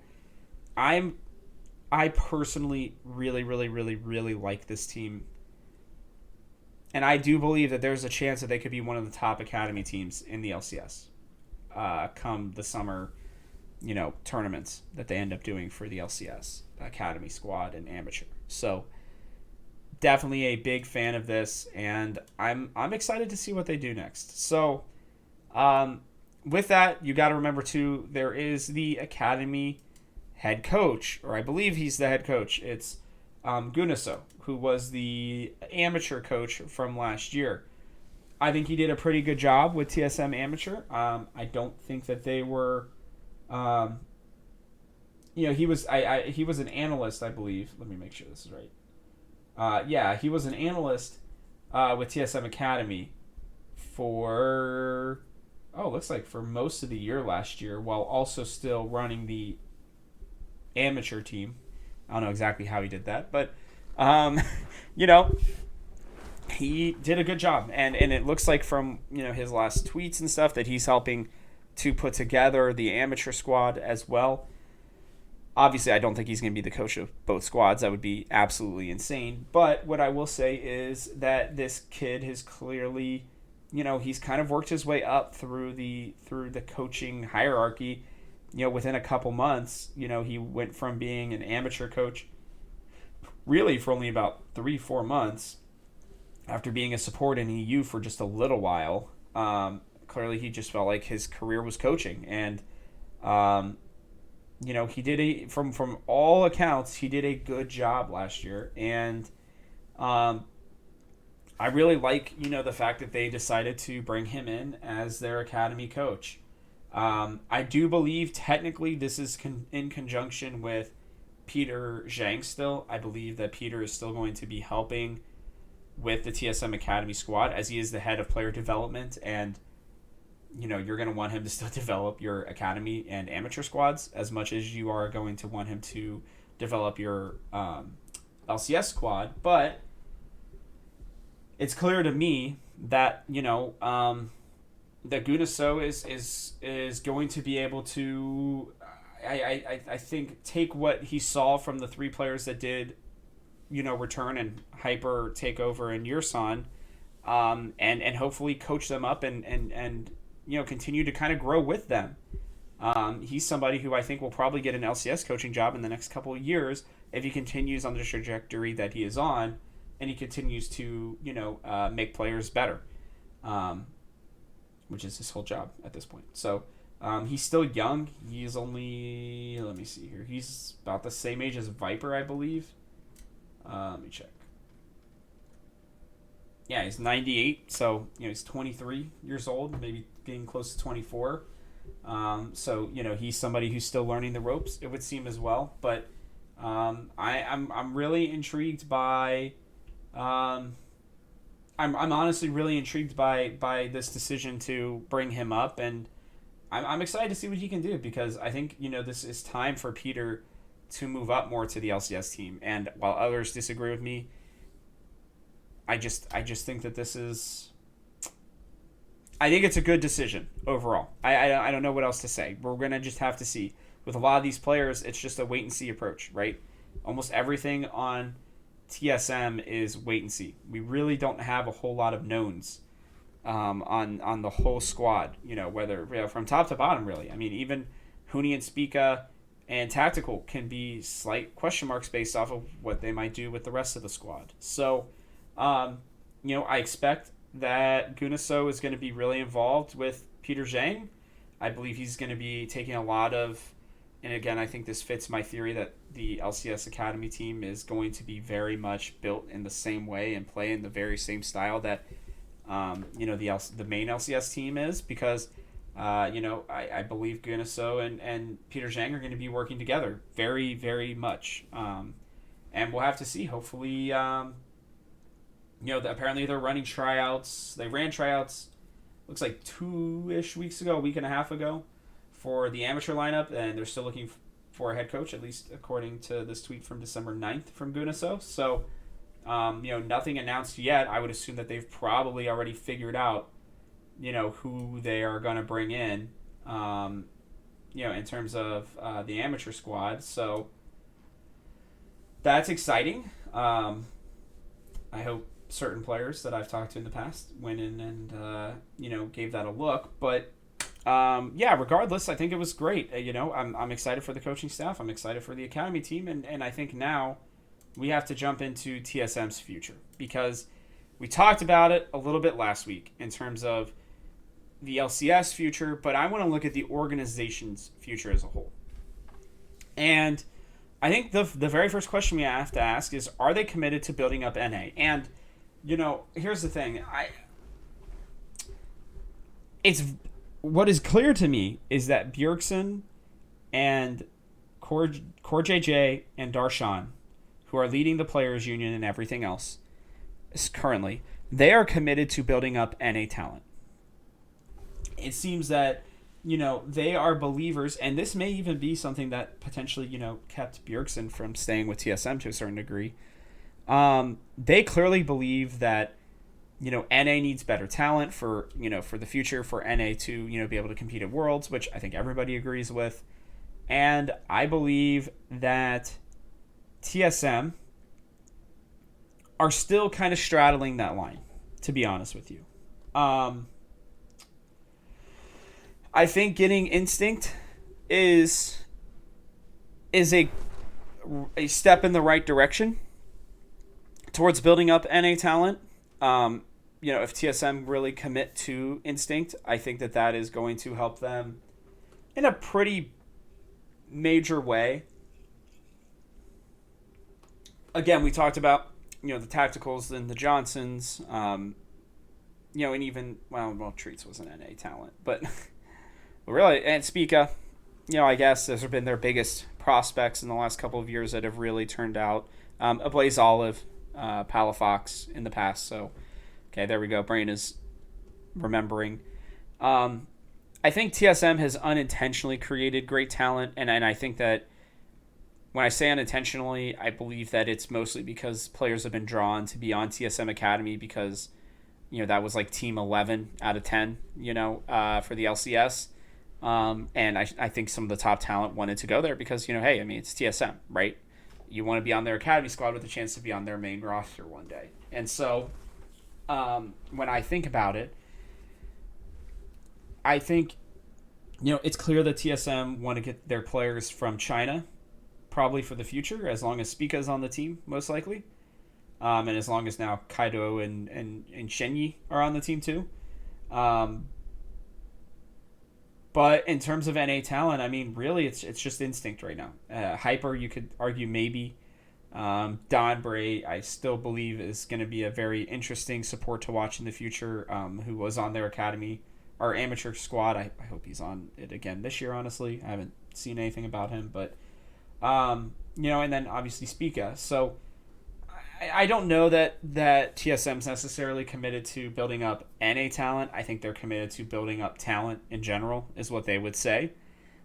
I personally really, really, really, really like this team. And I do believe that there's a chance that they could be one of the top academy teams in the LCS come the summer, tournaments that they end up doing for the LCS, academy squad, and amateur. So definitely a big fan of this, and I'm excited to see what they do next. So with that, you got to remember too, there is the academy head coach, or I believe he's the head coach. It's Gunaso, who was the amateur coach from last year. I think he did a pretty good job with TSM Amateur. I don't think that they were, he was he was an analyst, I believe. Let me make sure this is right. Yeah, he was an analyst with TSM Academy for looks like for most of the year last year, while also still running the amateur team. I don't know exactly how he did that, but he did a good job, and it looks like from his last tweets and stuff that he's helping to put together the amateur squad as well. Obviously, I don't think he's going to be the coach of both squads. That would be absolutely insane. But what I will say is that this kid has clearly, he's kind of worked his way up through the coaching hierarchy. Within a couple months, he went from being an amateur coach really for only about 3-4 months after being a support in EU for just a little while. Clearly, he just felt like his career was coaching, and he did from all accounts, he did a good job last year, and I really like the fact that they decided to bring him in as their academy coach. I do believe technically this is in conjunction with Peter Zhang still. I believe that Peter is still going to be helping with the TSM Academy squad, as he is the head of player development, and you're going to want him to still develop your academy and amateur squads as much as you are going to want him to develop your LCS squad. But it's clear to me that that Gunaso is going to be able to, I think, take what he saw from the 3 players that did return and Hyper, Takeover, and Yursan, and hopefully coach them up and continue to kind of grow with them. He's somebody who I think will probably get an LCS coaching job in the next couple of years if he continues on the trajectory that he is on, and he continues to make players better, which is his whole job at this point. So he's still young. He's only, let me see here, he's about the same age as Viper, I believe. Let me check. Yeah, he's 98, so he's 23 years old, maybe getting close to 24. So he's somebody who's still learning the ropes, it would seem, as well. But I'm really intrigued by. I'm honestly really intrigued by this decision to bring him up, and I'm excited to see what he can do, because I think this is time for Peter to move up more to the LCS team. And while others disagree with me, I just think that this is. I think it's a good decision overall. I don't know what else to say. We're gonna just have to see. With a lot of these players, it's just a wait and see approach, right? Almost everything on TSM is wait and see. We really don't have a whole lot of knowns on the whole squad. Whether from top to bottom, really. I mean, even Huni and Spica and Tactical can be slight question marks based off of what they might do with the rest of the squad. So, I expect that Gunaso is going to be really involved with Peter Zhang. I believe he's going to be taking a lot of, and again, I think this fits my theory that the LCS Academy team is going to be very much built in the same way and play in the very same style that, the main LCS team is, because, I believe Gunaso and Peter Zhang are going to be working together very, very much. And we'll have to see. Hopefully, apparently they're running tryouts. They ran tryouts, looks like 2-ish weeks ago, a week and a half ago, for the amateur lineup, and they're still looking for a head coach, at least according to this tweet from December 9th from Gunaso. So, nothing announced yet. I would assume that they've probably already figured out, who they are going to bring in, in terms of the amateur squad. So, that's exciting. I hope certain players that I've talked to in the past went in and gave that a look. But regardless, I think it was great. I'm excited for the coaching staff. I'm excited for the academy team, and I think now we have to jump into TSM's future, because we talked about it a little bit last week in terms of the LCS future, but I want to look at the organization's future as a whole. And I think the very first question we have to ask is, are they committed to building up NA? And here's the thing. What is clear to me is that Bjergsen and Core JJ and Darshan, who are leading the players union and everything else currently, they are committed to building up NA talent. It seems that they are believers, and this may even be something that potentially kept Bjergsen from staying with TSM to a certain degree. They clearly believe that NA needs better talent for the future, for NA to be able to compete at Worlds, which I think everybody agrees with. And I believe that TSM are still kind of straddling that line, to be honest with you. I think getting Instinct is a step in the right direction towards building up NA talent. If TSM really commit to Instinct, I think that is going to help them in a pretty major way. Again, we talked about the Tacticals and the Johnsons, and even Treats was an NA talent, but really, and Spica, I guess those have been their biggest prospects in the last couple of years that have really turned out. A Blaze Olive, Palafox in the past. So, okay, there we go. Brain is remembering. I think TSM has unintentionally created great talent, and I think that when I say unintentionally, I believe that it's mostly because players have been drawn to be on TSM Academy because, that was like team 11 out of 10, for the LCS. And I think some of the top talent wanted to go there because, hey, it's TSM, right? You want to be on their academy squad with a chance to be on their main roster one day. And so when I think about it, I think, it's clear that TSM want to get their players from China probably for the future, as long as Spica's on the team, most likely. And as long as now Kaido and Shenyi are on the team too. But in terms of NA talent, really, it's just Instinct right now. Hyper, you could argue maybe. Don Bray, I still believe, is going to be a very interesting support to watch in the future, who was on their academy our amateur squad. I hope he's on it again this year, honestly. I haven't seen anything about him, but, and then obviously Spica. So I don't know that TSM's necessarily committed to building up NA talent. I think they're committed to building up talent in general, is what they would say.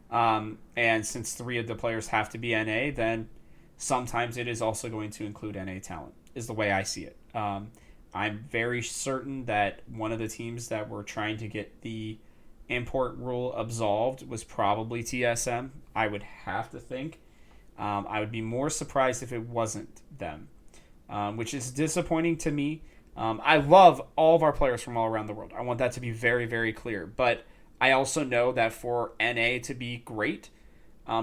And since 3 of the players have to be NA, then sometimes it is also going to include NA talent, is the way I see it. I'm very certain that one of the teams that were trying to get the import rule absolved was probably TSM. I would have to think. I would be more surprised if it wasn't them, which is disappointing to me. I love all of our players from all around the world. I want that to be very, very clear. But I also know that for NA to be great,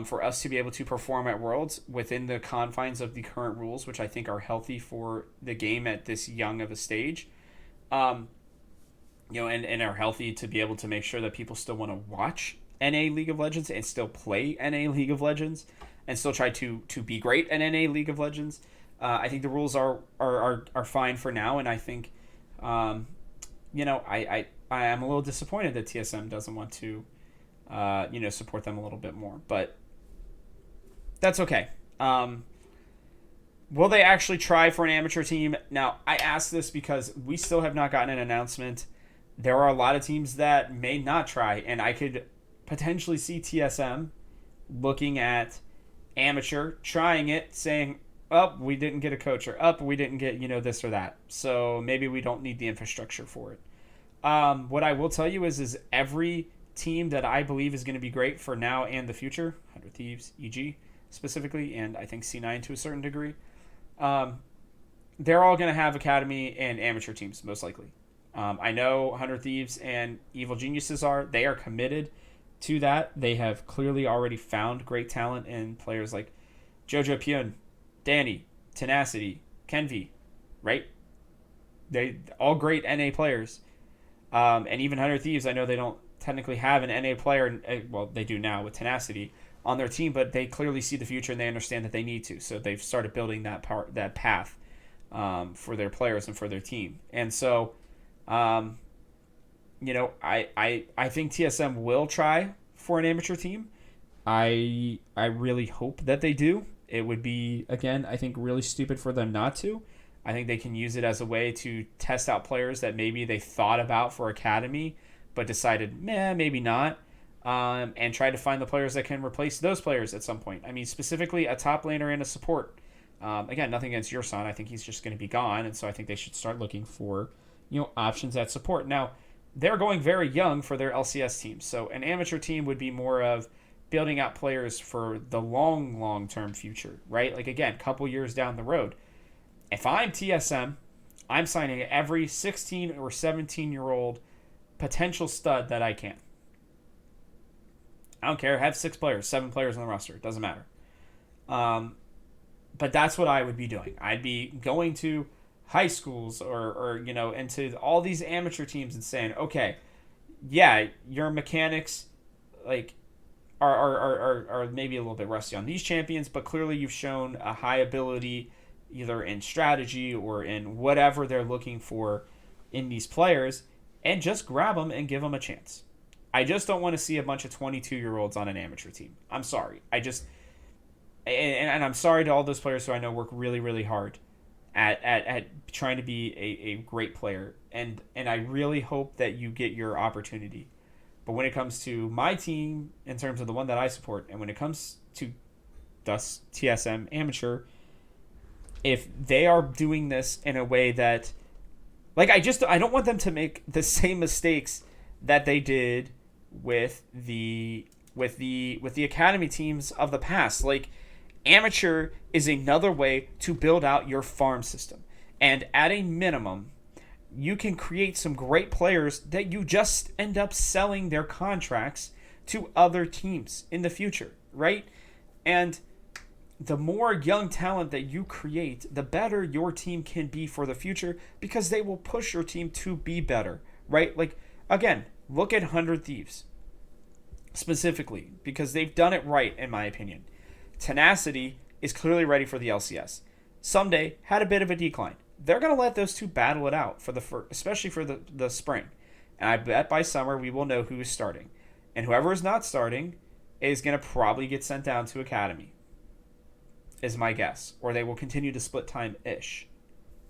for us to be able to perform at Worlds within the confines of the current rules, which I think are healthy for the game at this young of a stage, and are healthy to be able to make sure that people still want to watch NA League of Legends and still play NA League of Legends and still try to be great at NA League of Legends. I think the rules are fine for now, and I think, I am a little disappointed that TSM doesn't want to, support them a little bit more, but that's okay. Will they actually try for an amateur team? Now, I ask this because we still have not gotten an announcement. There are a lot of teams that may not try, and I could potentially see TSM looking at amateur, trying it, saying, we didn't get a coach, or we didn't get, this or that. So maybe we don't need the infrastructure for it. What I will tell you is every team that I believe is going to be great for now and the future, 100 Thieves, EG specifically, and I think C9 to a certain degree, they're all going to have academy and amateur teams, most likely. I know 100 Thieves and Evil Geniuses they are committed to that. They have clearly already found great talent in players like Jojo Pyun, Danny, Tenacity, Kenvi, right? They all great NA players. And even 100 Thieves, I know they don't technically have an NA player, well, they do now with Tenacity on their team, but they clearly see the future and they understand that they need to. So they've started building that path for their players and for their team. And so, I think TSM will try for an amateur team. I really hope that they do. It would be, again, I think really stupid for them not to. I think they can use it as a way to test out players that maybe they thought about for academy, but decided, maybe not, and try to find the players that can replace those players at some point. I mean, specifically a top laner and a support. Again, nothing against your son. I think he's just going to be gone, and so I think they should start looking for, options at support. Now, they're going very young for their LCS team, so an amateur team would be more of building out players for the long-term future, right? Like, again, a couple years down the road. If I'm TSM, I'm signing every 16 or 17-year-old potential stud that I can. I don't care. Have 6 players, 7 players on the roster. It doesn't matter. But that's what I would be doing. I'd be going to high schools or into all these amateur teams and saying, okay, yeah, your mechanics are maybe a little bit rusty on these champions, but clearly you've shown a high ability either in strategy or in whatever they're looking for in these players, and just grab them and give them a chance. I just don't want to see a bunch of 22-year-olds on an amateur team. I'm sorry. And I'm sorry to all those players who I know work really, really hard at trying to be a great player. And I really hope that you get your opportunity. But when it comes to my team, in terms of the one that I support, and when it comes to thus TSM Amateur, if they are doing this in a way that, I don't want them to make the same mistakes that they did with the academy teams of the past. Amateur is another way to build out your farm system, and at a minimum, you can create some great players that you just end up selling their contracts to other teams in the future, right? And the more young talent that you create, the better your team can be for the future, because they will push your team to be better, right? Again, look at 100 Thieves specifically, because they've done it right, in my opinion. Tenacity is clearly ready for the LCS. Someday had a bit of a decline. They're going to let those two battle it out especially for the spring. And I bet by summer we will know who is starting. And whoever is not starting is going to probably get sent down to Academy, is my guess. Or they will continue to split time-ish,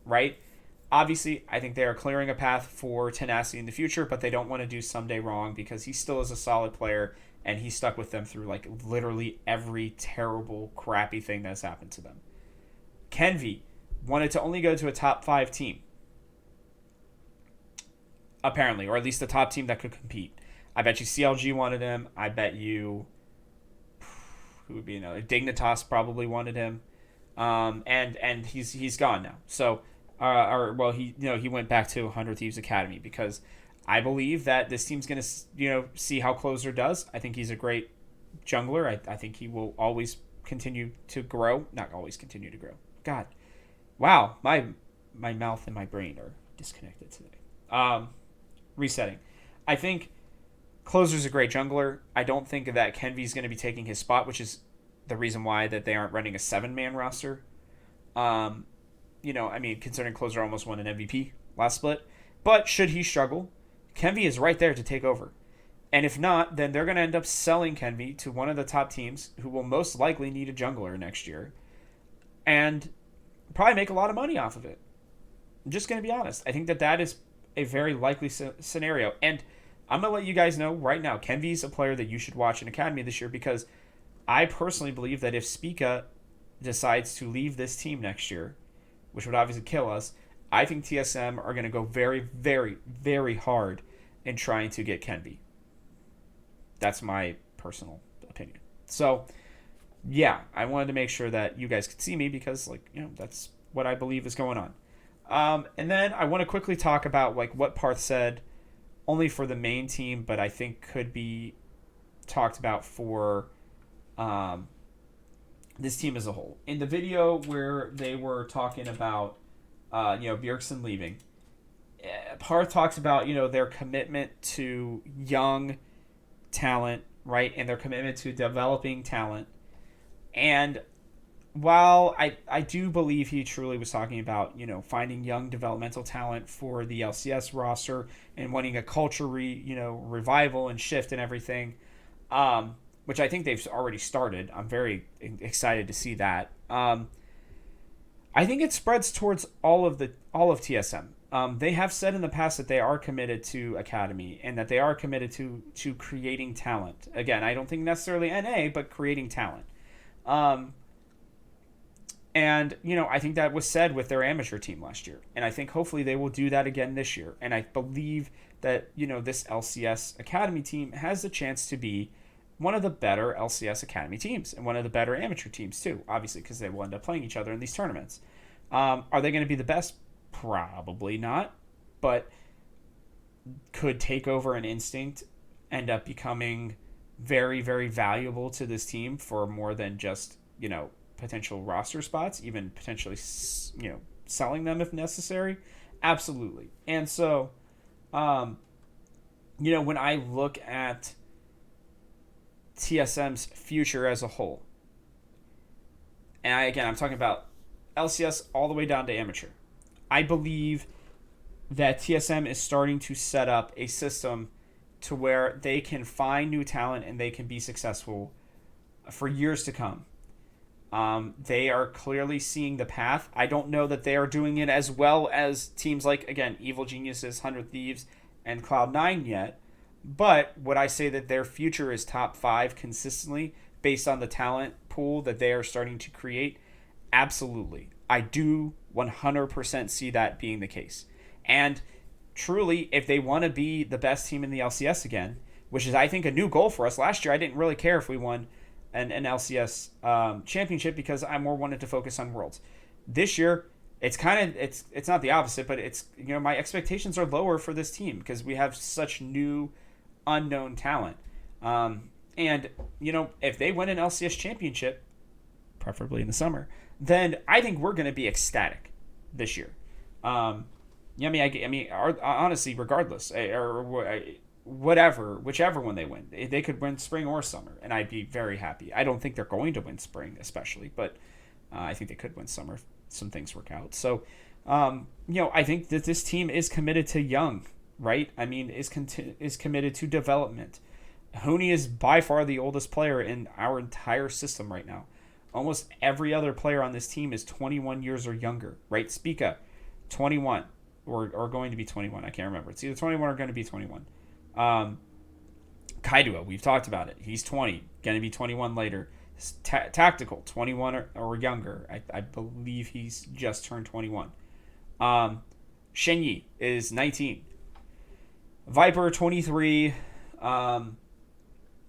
right? Obviously, I think they are clearing a path for Tenacity in the future, but they don't want to do Someday wrong because he still is a solid player, and he stuck with them through like literally every terrible, crappy thing that's happened to them. Kenvi wanted to only go to a top 5 team, apparently, or at least the top team that could compete. I bet you CLG wanted him. I bet you who would be another? Dignitas probably wanted him, and he's gone now. So, he went back to 100 Thieves Academy because I believe that this team's gonna see how Closer does. I think he's a great jungler. I think he will always continue to grow. Not always continue to grow. God, wow, my mouth and my brain are disconnected today. Resetting. I think Closer's a great jungler. I don't think that Kenvi's going to be taking his spot, which is the reason why that they aren't running a 7-man roster. Considering Closer almost won an MVP last split. But should he struggle, Kenvi is right there to take over. And if not, then they're going to end up selling Kenvi to one of the top teams who will most likely need a jungler next year. And probably make a lot of money off of it. I'm just going to be honest. I think that is a very likely scenario. And I'm going to let you guys know right now, Kenvi's a player that you should watch in Academy this year because I personally believe that if Spica decides to leave this team next year, which would obviously kill us, I think TSM are going to go very, very, very hard in trying to get Kenvi. That's my personal opinion. So, yeah, I wanted to make sure that you guys could see me because, that's what I believe is going on. And then I want to quickly talk about, what Parth said only for the main team, but I think could be talked about for this team as a whole. In the video where they were talking about, Bjergsen leaving, Parth talks about, their commitment to young talent, right, and their commitment to developing talent. And while I do believe he truly was talking about, finding young developmental talent for the LCS roster and wanting a culture revival and shift and everything, which I think they've already started. I'm very excited to see that. I think it spreads towards all of TSM. They have said in the past that they are committed to Academy and that they are committed to creating talent. Again, I don't think necessarily NA, but creating talent. And, I think that was said with their amateur team last year. And I think hopefully they will do that again this year. And I believe that, this LCS Academy team has the chance to be one of the better LCS Academy teams and one of the better amateur teams too, obviously, because they will end up playing each other in these tournaments. Are they going to be the best? Probably not. But could Takeover and Instinct end up becoming very, very valuable to this team for more than just, potential roster spots, even potentially, selling them if necessary? Absolutely. And so, when I look at TSM's future as a whole, and I'm talking about LCS all the way down to amateur, I believe that TSM is starting to set up a system to where they can find new talent and they can be successful for years to come. They are clearly seeing the path. I don't know that they are doing it as well as teams like, again, Evil Geniuses, 100 Thieves, and Cloud9 yet. But would I say that their future is top 5 consistently based on the talent pool that they are starting to create? Absolutely. I do 100% see that being the case. And truly, if they want to be the best team in the LCS again, which is, I think, a new goal for us. Last year, I didn't really care if we won an LCS championship because I more wanted to focus on Worlds. This year, it's not the opposite, but it's, my expectations are lower for this team because we have such new, unknown talent. And, if they win an LCS championship, preferably in the summer, then I think we're going to be ecstatic this year. Honestly, regardless, or whichever one they win, they could win spring or summer, and I'd be very happy. I don't think they're going to win spring, especially, but I think they could win summer if some things work out. So, I think that this team is committed to young right? I mean, is committed to development. Hooney is by far the oldest player in our entire system right now. Almost every other player on this team is 21 years or younger, right? Spica, 21, or going to be 21. I can't remember. It's either 21 or going to be 21. Kaidua, we've talked about it. He's 20, going to be 21 later. Tactical, 21 or younger. I believe he's just turned 21. Shenyi is 19. Viper, 23.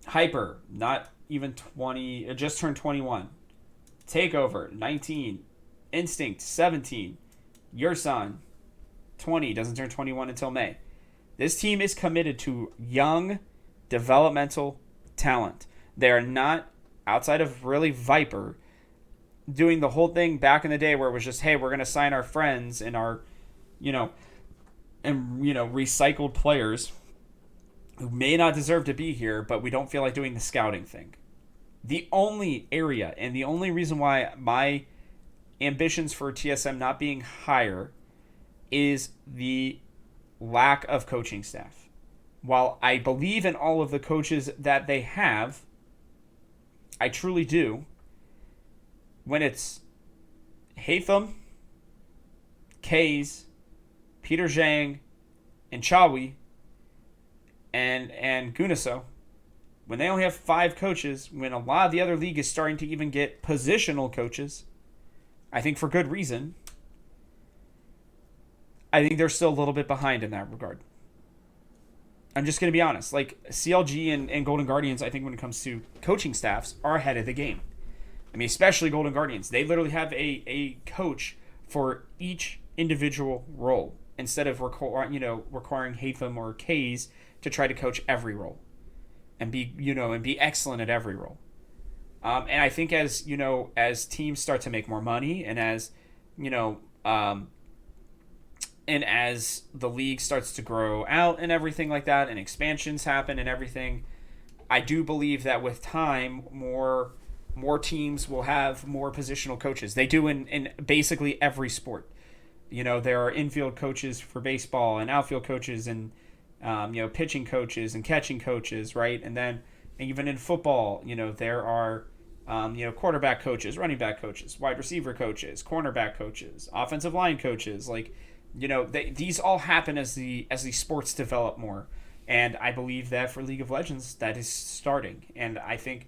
Hyper, not even 20. It just turned 21. Takeover, 19. Instinct, 17. Yursan, 20. Doesn't turn 21 until May. This team is committed to young, developmental talent. They are not, outside of really Viper, doing the whole thing back in the day where it was just, hey, we're going to sign our friends and our, recycled players who may not deserve to be here, but we don't feel like doing the scouting thing. The only area and the only reason why my ambitions for TSM not being higher is the lack of coaching staff. While I believe in all of the coaches that they have, I truly do. When it's Hatham, Kays, Peter Zhang, and Chawi, and Gunaso, when they only have 5 coaches, when a lot of the other league is starting to even get positional coaches, I think for good reason, I think they're still a little bit behind in that regard. I'm just going to be honest. Like, CLG and Golden Guardians, I think when it comes to coaching staffs, are ahead of the game. I mean, especially Golden Guardians. They literally have a coach for each individual role instead of requiring Hatham or Kays to try to coach every role and be excellent at every role. And I think as teams start to make more money and as the league starts to grow out and everything like that and expansions happen and everything, I do believe that with time, more teams will have more positional coaches. They do in basically every sport. There are infield coaches for baseball and outfield coaches and pitching coaches and catching coaches, right? And then even in football, there are quarterback coaches, running back coaches, wide receiver coaches, cornerback coaches, offensive line coaches. Like, these all happen as the sports develop more. And I believe that for League of Legends, that is starting. And I think,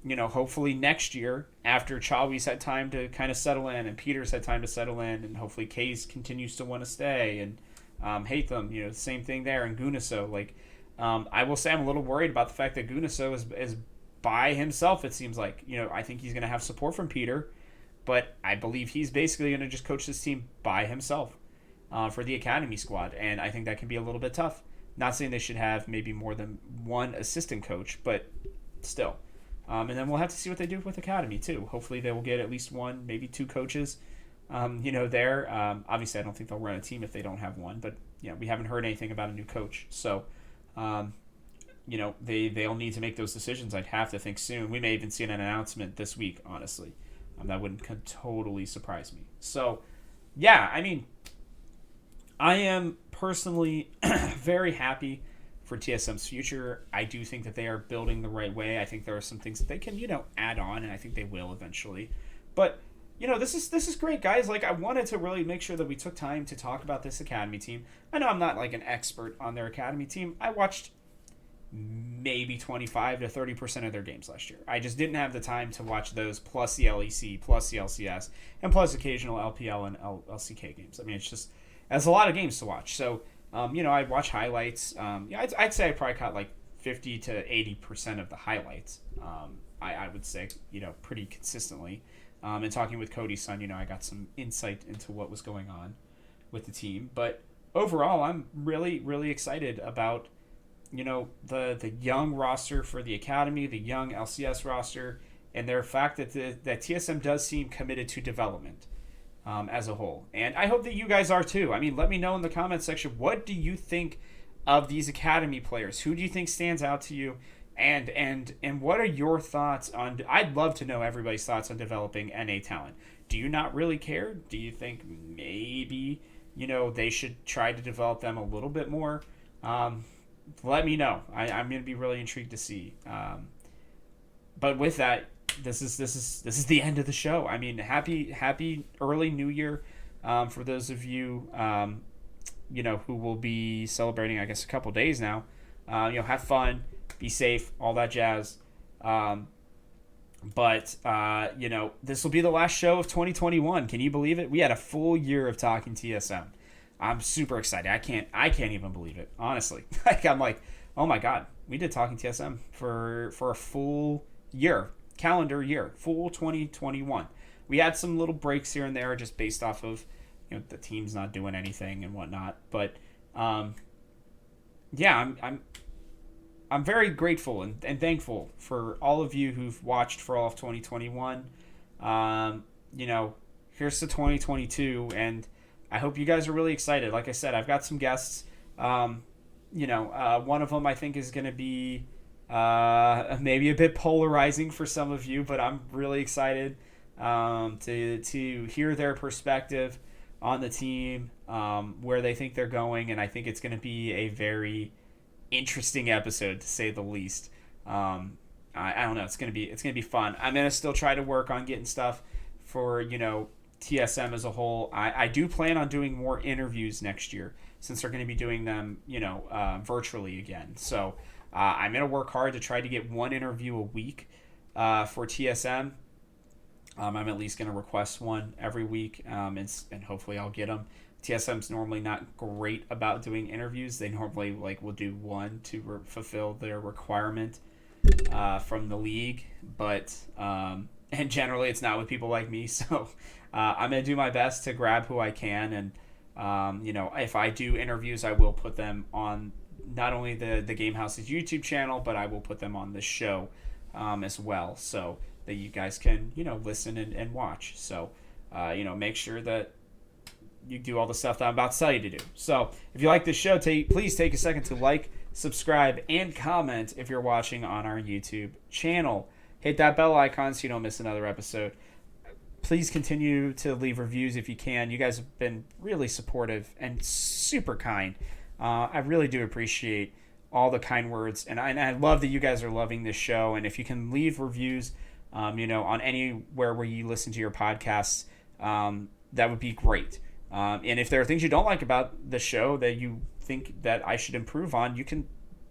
hopefully next year, after Chawi's had time to kind of settle in and Peter's had time to settle in, and hopefully Kays continues to want to stay, and Hatham, the same thing there, and Gunaso. Like, I will say I'm a little worried about the fact that Gunaso is by himself, it seems like. I think he's going to have support from Peter, but I believe he's basically going to just coach this team by himself for the Academy squad, and I think that can be a little bit tough. Not saying they should have maybe more than one assistant coach, but still. And then we'll have to see what they do with Academy, too. Hopefully they will get at least one, maybe 2 coaches, there. Obviously, I don't think they'll run a team if they don't have one, but, we haven't heard anything about a new coach. So, they'll need to make those decisions, I'd have to think, soon. We may even see an announcement this week, honestly. That wouldn't totally surprise me. So, yeah, I mean, I am personally very happy for TSM's future. I do think that they are building the right way. I think there are some things that they can, add on, and I think they will eventually. But, this is great, guys. Like, I wanted to really make sure that we took time to talk about this Academy team. I know I'm not, like, an expert on their Academy team. I watched maybe 25 to 30% of their games last year. I just didn't have the time to watch those, plus the LEC, plus the LCS, and plus occasional LPL and LCK games. I mean, that's a lot of games to watch. So, I watch highlights. I'd say I probably caught like 50 to 80% of the highlights. I would say, pretty consistently. And talking with Cody's son, I got some insight into what was going on with the team. But overall, I'm really, really excited about, the young roster for the Academy, the young LCS roster, and their fact that that TSM does seem committed to development. As a whole. And I hope that you guys are too. I mean, let me know in the comments section, what do you think of these Academy players? Who do you think stands out to you? And what are your thoughts on... I'd love to know everybody's thoughts on developing NA talent. Do you not really care? Do you think maybe, they should try to develop them a little bit more? let me know. I'm going to be really intrigued to see. But with that, this is the end of the show. I mean, happy early New Year for those of you who will be celebrating, I guess, a couple days now. Have fun, be safe, all that jazz. But this will be the last show of 2021. Can you believe it? We had a full year of talking TSM. I'm super excited. I can't even believe it, honestly. I'm like, oh my god, we did talking TSM for a full year, calendar year, full 2021. We had some little breaks here and there, just based off of the team's not doing anything and whatnot. But yeah, I'm very grateful and thankful for all of you who've watched for all of 2021. Here's to 2022, and I hope you guys are really excited. Like I said, I've got some guests. One of them I think is going to be maybe a bit polarizing for some of you, but I'm really excited to hear their perspective on the team, where they think they're going, and I think it's going to be a very interesting episode, to say the least. I don't know. It's gonna be fun. I'm gonna still try to work on getting stuff for TSM as a whole. I do plan on doing more interviews next year, since they're going to be doing them virtually again. So I'm gonna work hard to try to get one interview a week for TSM. I'm at least going to request one every week, and hopefully I'll get them. TSM's normally not great about doing interviews. They normally will do one to fulfill their requirement from the league, but and generally it's not with people like me. So I'm gonna do my best to grab who I can, and if I do interviews, I will put them on not only the Game House's YouTube channel, but I will put them on the show as well, so that you guys can listen and watch. So make sure that you do all the stuff that I'm about to tell you to do. So if you like this show, please take a second to like, subscribe, and comment if you're watching on our YouTube channel. Hit that bell icon so you don't miss another episode. Please continue to leave reviews if you can. You guys have been really supportive and super kind. I really do appreciate all the kind words, and I love that you guys are loving this show. And if you can leave reviews, on anywhere where you listen to your podcasts, that would be great. And if there are things you don't like about the show that you think that I should improve on, you can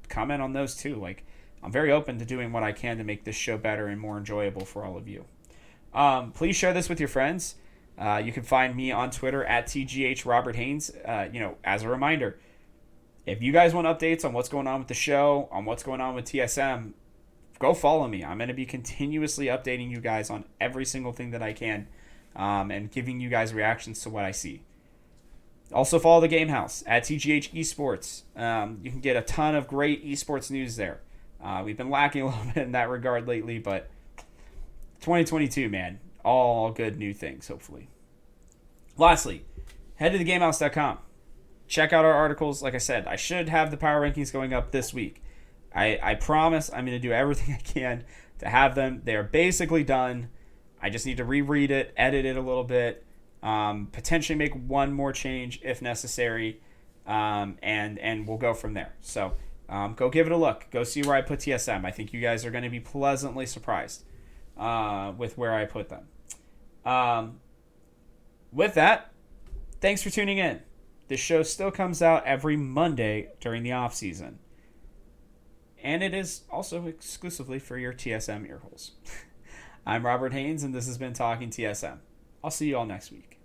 comment on those too. I'm very open to doing what I can to make this show better and more enjoyable for all of you. Please share this with your friends. You can find me on Twitter at TGHRobertHaynes. As a reminder, if you guys want updates on what's going on with the show, on what's going on with TSM, go follow me. I'm going to be continuously updating you guys on every single thing that I can, and giving you guys reactions to what I see. Also follow the Game House at TGH Esports. You can get a ton of great esports news there. We've been lacking a little bit in that regard lately, but 2022, man, all good new things, hopefully. Lastly, head to thegamehouse.com. Check out our articles. Like I said, I should have the power rankings going up this week. I promise I'm going to do everything I can to have them. They are basically done. I just need to reread it, edit it a little bit, potentially make one more change if necessary, and we'll go from there. So go give it a look. Go see where I put TSM. I think you guys are going to be pleasantly surprised with where I put them. With that, thanks for tuning in. This show still comes out every Monday during the off season. And it is also exclusively for your TSM earholes. I'm Robert Haynes, and this has been Talking TSM. I'll see you all next week.